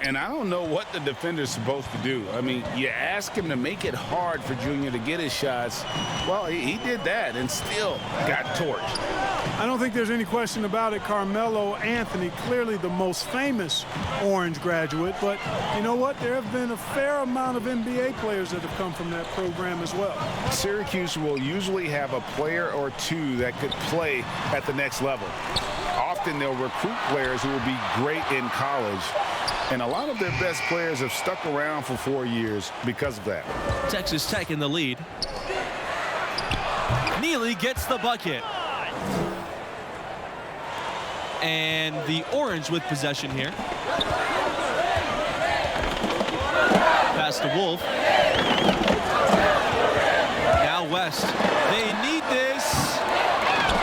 And I don't know what the defender's supposed to do. I mean, you ask him to make it hard for Junior to get his shots. Well, he did that and still got torched. I don't think there's any question about it. Carmelo Anthony, clearly the most famous Orange graduate, but you know what? There have been a fair amount of NBA players that have come from that program as well. Syracuse will usually have a player or 2 that could play at the next level. Often they'll recruit players who will be great in college. And a lot of their best players have stuck around for 4 years because of that. Texas Tech in the lead. Neely gets the bucket. And the Orange with possession here. Pass to Wolf. Now West. They need this.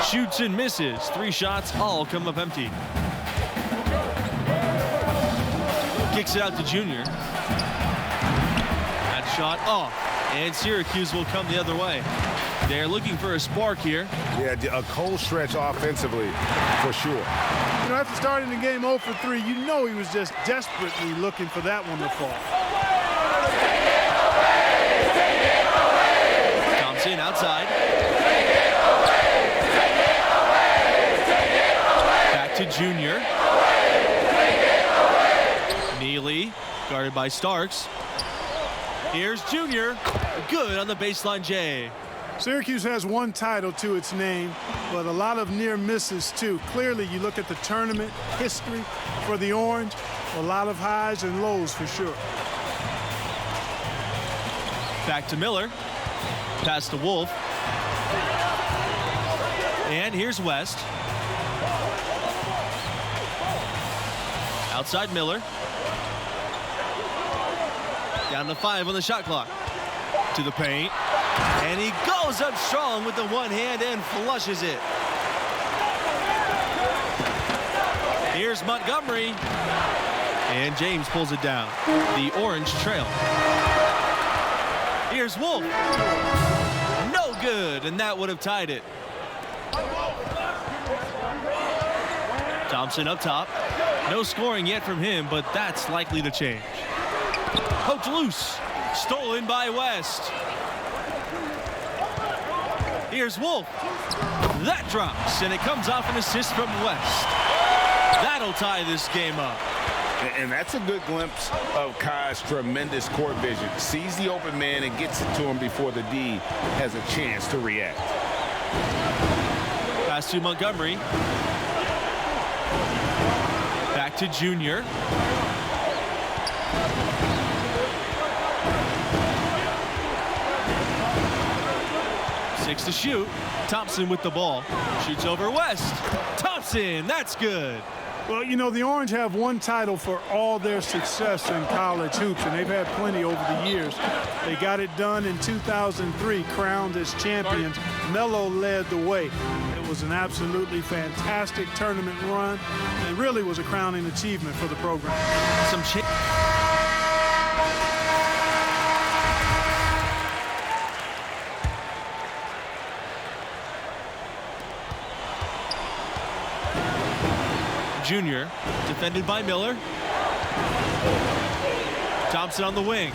Shoots and misses. 3 shots, all come up empty. Kicks it out to Junior. That shot off. And Syracuse will come the other way. They're looking for a spark here. Yeah, a cold stretch offensively, for sure. You know, after starting the game 0 for 3, you know he was just desperately looking for that one to fall. Thompson outside. Back to Junior. Neely, guarded by Starks. Here's Junior. Good on the baseline J. Syracuse has 1 title to its name, but a lot of near misses too. Clearly, you look at the tournament history for the Orange, a lot of highs and lows for sure. Back to Miller. Pass to Wolf. And here's West. Outside Miller. Down to 5 on the shot clock. To the paint. And he goes up strong with the one hand and flushes it. Here's Montgomery. And James pulls it down. The Orange trail. Here's Wolf. No good, and that would have tied it. Thompson up top. No scoring yet from him, but that's likely to change. Poked loose. Stolen by West. Here's Wolf. That drops, and it comes off an assist from West. That'll tie this game up. And that's a good glimpse of Kai's tremendous court vision. Sees the open man and gets it to him before the D has a chance to react. Pass to Montgomery. Back to Junior. Six to shoot. Thompson with the ball. Shoots over West. Thompson, that's good. Well, you know, the Orange have one title for all their success in college hoops, and they've had plenty over the years. They got it done in 2003, crowned as champions. Melo led the way. It was an absolutely fantastic tournament run, and really was a crowning achievement for the program. Junior, defended by Miller. Thompson on the wing.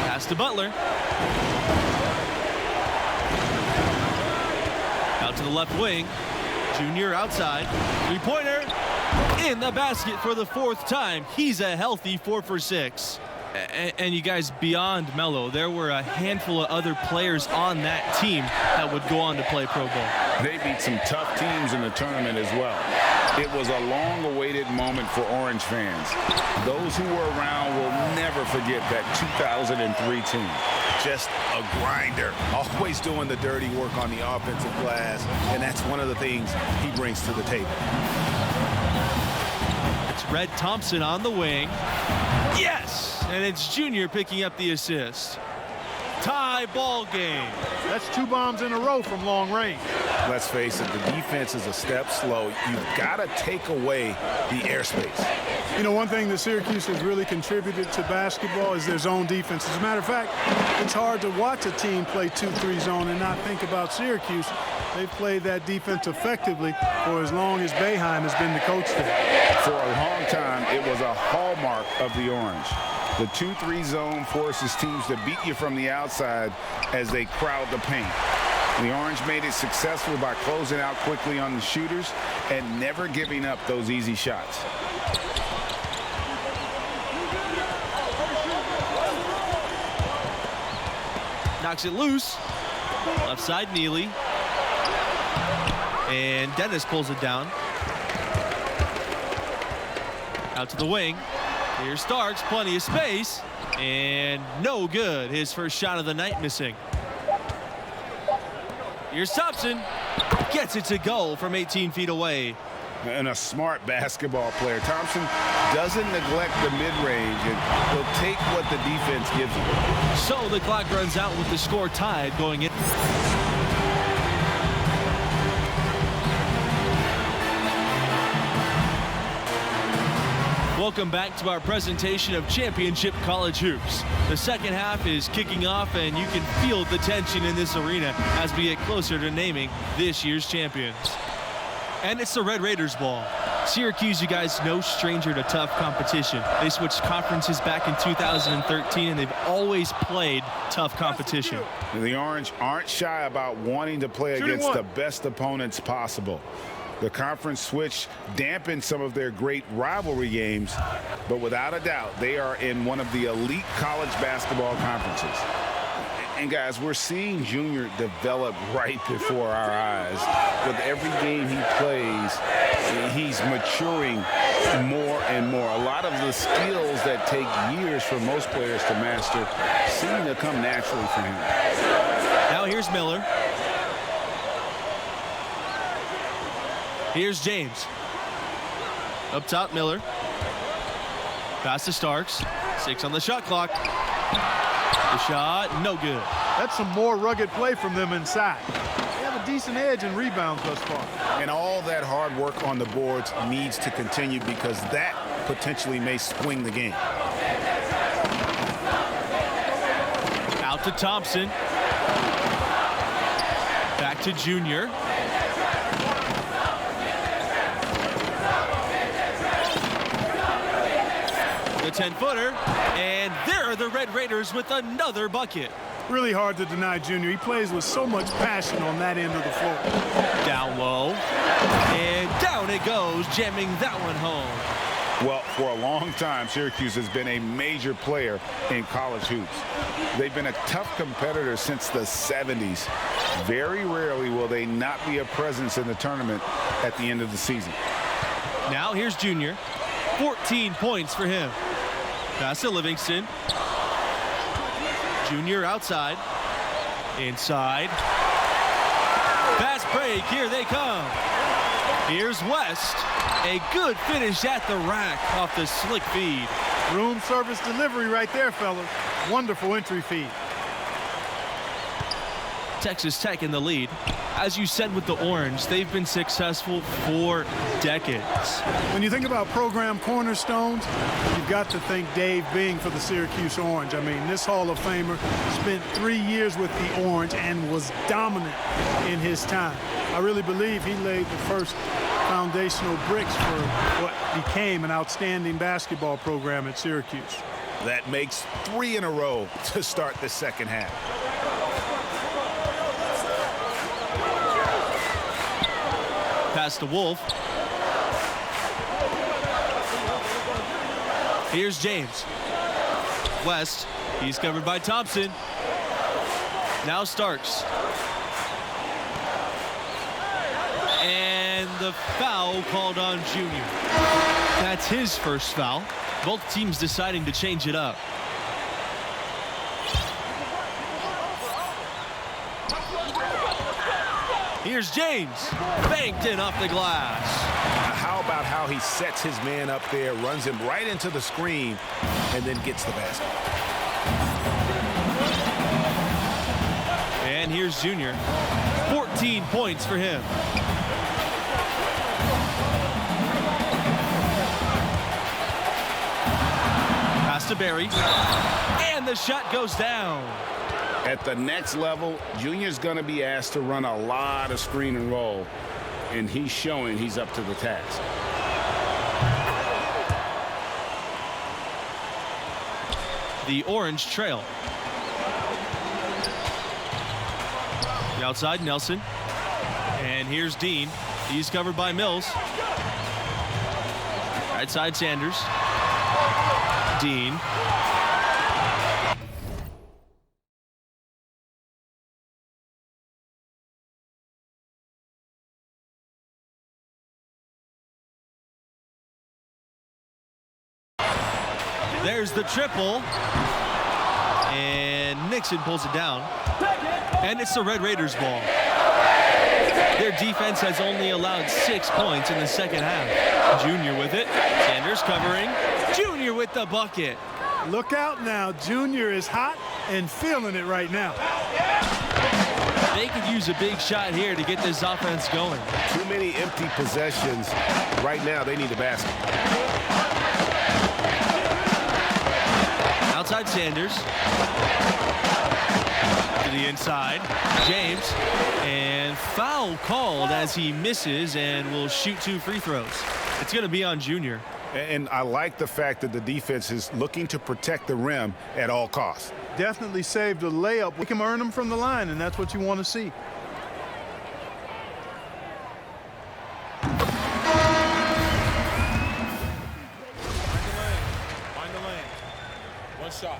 Pass to Butler. Out to the left wing. Junior outside. Three-pointer in the basket for the fourth time. He's a healthy 4 for 6. And you guys, beyond Melo, there were a handful of other players on that team that would go on to play pro ball. They beat some tough teams in the tournament as well. It was a long-awaited moment for Orange fans. Those who were around will never forget that 2003 team. Just a grinder, always doing the dirty work on the offensive glass, and that's one of the things he brings to the table. It's Red Thompson on the wing. Yes! And it's Junior picking up the assist. Tie ball game. That's 2 bombs in a row from long range. Let's face it, the defense is a step slow. You've got to take away the airspace. You know, one thing that Syracuse has really contributed to basketball is their zone defense. As a matter of fact, it's hard to watch a team play 2-3 zone and not think about Syracuse. They've played that defense effectively for as long as Boeheim has been the coach there. For a long time, it was a hallmark of the Orange. The 2-3 zone forces teams to beat you from the outside as they crowd the paint. The Orange made it successful by closing out quickly on the shooters and never giving up those easy shots. Knocks it loose. Left side, Neely. And Dennis pulls it down. Out to the wing. Here's Starks, plenty of space. And no good. His first shot of the night missing. Here's Thompson. Gets it to go from 18 feet away. And a smart basketball player. Thompson doesn't neglect the mid-range, and he'll take what the defense gives him. So the clock runs out with the score tied going in. Welcome back to our presentation of Championship College Hoops. The second half is kicking off, and you can feel the tension in this arena as we get closer to naming this year's champions. And it's the Red Raiders ball. Syracuse, you guys, no stranger to tough competition. They switched conferences back in 2013, and they've always played tough competition. The Orange aren't shy about wanting to play against the best opponents possible. The conference switch dampened some of their great rivalry games, but without a doubt, they are in one of the elite college basketball conferences. And guys, we're seeing Junior develop right before our eyes. With every game he plays, he's maturing more and more. A lot of the skills that take years for most players to master seem to come naturally for him. Now here's Miller. Here's James. Up top, Miller. Pass to Starks. 6 on the shot clock. The shot, no good. That's some more rugged play from them inside. They have have a decent edge in rebounds thus far. And all that hard work on the boards needs to continue because that potentially may swing the game. Out to Thompson. Back to Junior. The 10-footer, and there are the Red Raiders with another bucket. Really hard to deny Junior. He plays with so much passion on that end of the floor. Down low, and down it goes, jamming that one home. Well, for a long time, Syracuse has been a major player in college hoops. They've been a tough competitor since the 70s. Very rarely will they not be a presence in the tournament at the end of the season. Now here's Junior. 14 points for him. Pass to Livingston. Junior outside. Inside. Fast break. Here they come. Here's West. A good finish at the rack off the slick feed. Room service delivery right there, fellas. Wonderful entry feed. Texas Tech in the lead. As you said with the Orange, they've been successful for decades. When you think about program cornerstones, you've got to think Dave Bing for the Syracuse Orange. I mean, this Hall of Famer spent 3 years with the Orange and was dominant in his time. I really believe he laid the first foundational bricks for what became an outstanding basketball program at Syracuse. That makes 3 in a row to start the second half. Pass to Wolf. Here's James. West. He's covered by Thompson. Now Starks. And the foul called on Junior. That's his first foul. Both teams deciding to change it up. Here's James, banked in off the glass. How about how he sets his man up there, runs him right into the screen, and then gets the basket. And here's Junior, 14 points for him. Pass to Barry, and the shot goes down. At the next level, Junior's going to be asked to run a lot of screen and roll, and he's showing he's up to the task. The Orange trail. The outside, Nelson. And here's Dean. He's covered by Mills. Right side, Sanders. Dean. There's the triple. And Nixon pulls it down. And it's the Red Raiders ball. Their defense has only allowed 6 points in the second half. Junior with it. Sanders covering. Junior with the bucket. Look out now. Junior is hot and feeling it right now. They could use a big shot here to get this offense going. Too many empty possessions. Right now, they need a basket. Outside Sanders. To the inside. James. And foul called as he misses and will shoot 2 free throws. It's going to be on Junior. And I like the fact that the defense is looking to protect the rim at all costs. Definitely saved a layup. We can earn them from the line, and that's what you want to see. Find the lane. One shot.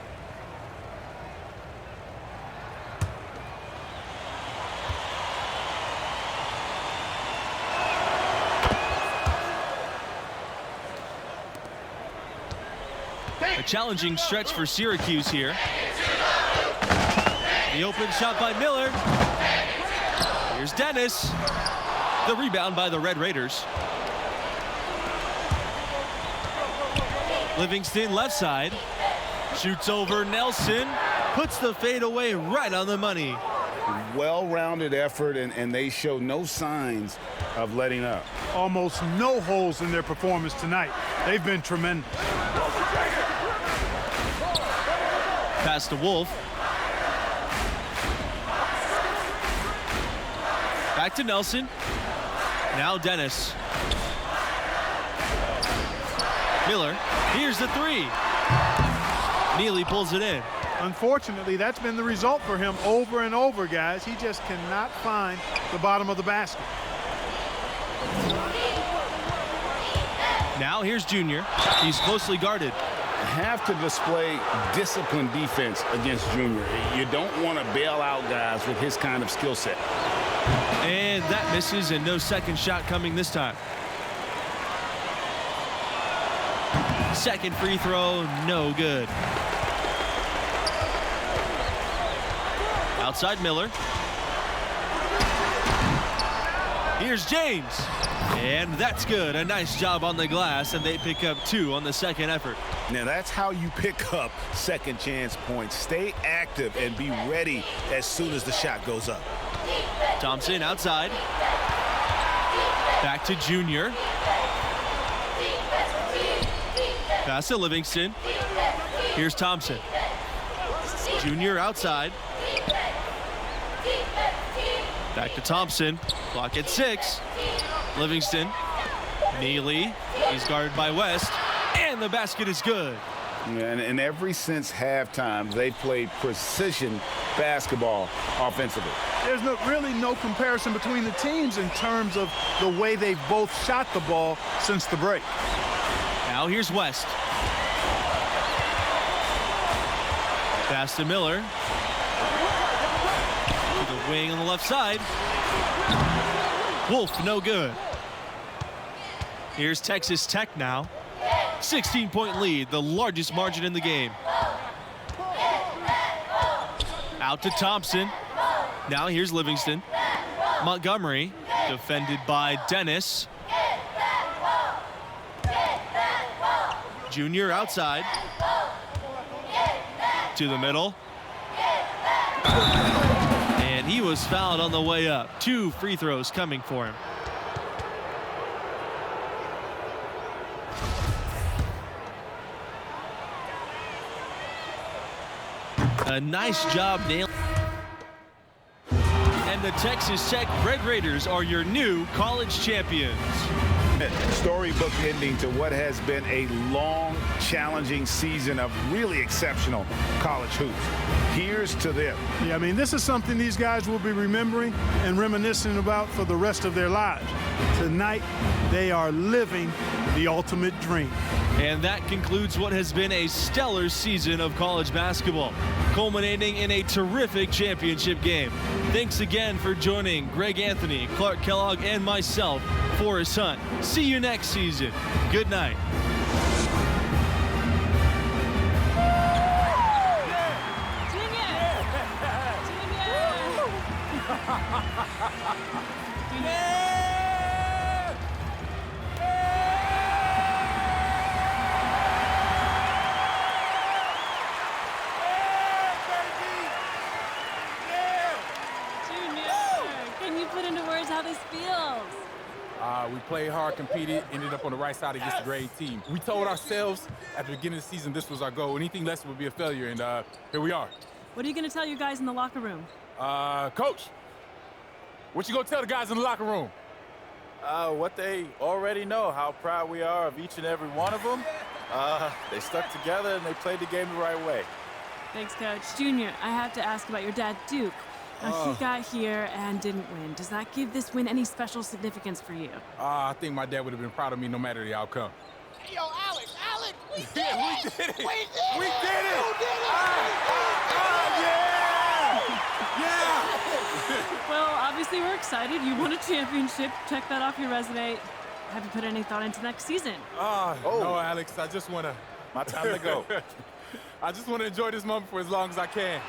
A challenging stretch for Syracuse here. The open shot by Miller. Here's Dennis. The rebound by the Red Raiders. Livingston left side. Shoots over Nelson. Puts the fade away right on the money. well-rounded effort, and they show no signs of letting up. Almost no holes in their performance tonight. They've been tremendous. Pass to Wolf. Back to Nelson. Now Dennis. Miller. Here's the three. Neely pulls it in. Unfortunately, that's been the result for him over and over, guys. He just cannot find the bottom of the basket. Now here's Junior. He's closely guarded. Have to display disciplined defense against Junior. You don't want to bail out guys with his kind of skill set. And that misses, and no second shot coming this time. Second free throw, no good. Outside Miller. Here's James. And that's good. A nice job on the glass, and they pick up 2 on the second effort. Now that's how you pick up second chance points. Stay active and be ready as soon as the shot goes up. Thompson outside. Back to Junior. Pass to Livingston. Here's Thompson. Junior outside. Back to Thompson. Clock at 6. Livingston. Neely. He's guarded by West. And the basket is good. And ever since halftime, they played precision basketball offensively. There's really no comparison between the teams in terms of the way they've both shot the ball since the break. Now here's West. Pass to Miller. To the wing on the left side. Wolf, no good. Here's Texas Tech now. 16-point lead, the largest margin in the game. Out to Thompson. Now here's Livingston. Montgomery, defended by Dennis. Junior outside. To the middle. And he was fouled on the way up. 2 free throws coming for him. A nice job nailing. And the Texas Tech Red Raiders are your new college champions. Storybook ending to what has been a long, challenging season of really exceptional college hoops. Here's to them. Yeah, I mean, this is something these guys will be remembering and reminiscing about for the rest of their lives. Tonight, they are living the ultimate dream. And that concludes what has been a stellar season of college basketball, culminating in a terrific championship game. Thanks again for joining Greg Anthony, Clark Kellogg, and myself, Forrest Hunt. See you next season. Good night. We played hard, competed, ended up on the right side against a great team. We told ourselves at the beginning of the season this was our goal. Anything less would be a failure, and here we are. What are you going to tell your guys in the locker room? Coach, what you going to tell the guys in the locker room? What they already know, how proud we are of each and every one of them. They stuck together and they played the game the right way. Thanks, Coach. Junior, I have to ask about your dad, Duke. Now, he got here and didn't win. Does that give this win any special significance for you? I think my dad would have been proud of me no matter the outcome. Hey, yo, Alex, we did it! We did it! We did it! You did it! Yeah! Well, obviously we're excited. You won a championship. Check that off your resume. Have you put any thought into next season? No, Alex. I just want to... My time to go. I just want to enjoy this moment for as long as I can.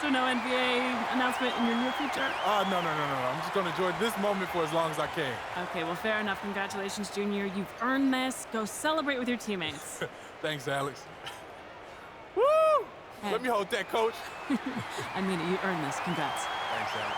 So no NBA announcement in your near future? No. I'm just going to enjoy this moment for as long as I can. Okay, well, fair enough. Congratulations, Junior. You've earned this. Go celebrate with your teammates. Thanks, Alex. Woo! Hey. Let me hold that, Coach. I mean it. You earned this. Congrats. Thanks, Alex.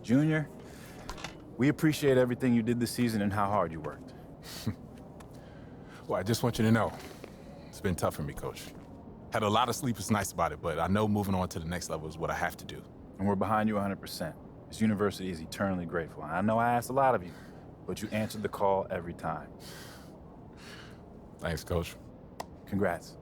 Junior, we appreciate everything you did this season and how hard you worked. Well, I just want you to know, it's been tough for me, Coach. Had a lot of sleepless nights about it, but I know moving on to the next level is what I have to do. And we're behind you 100%. This university is eternally grateful. And I know I asked a lot of you, but you answered the call every time. Thanks, Coach. Congrats.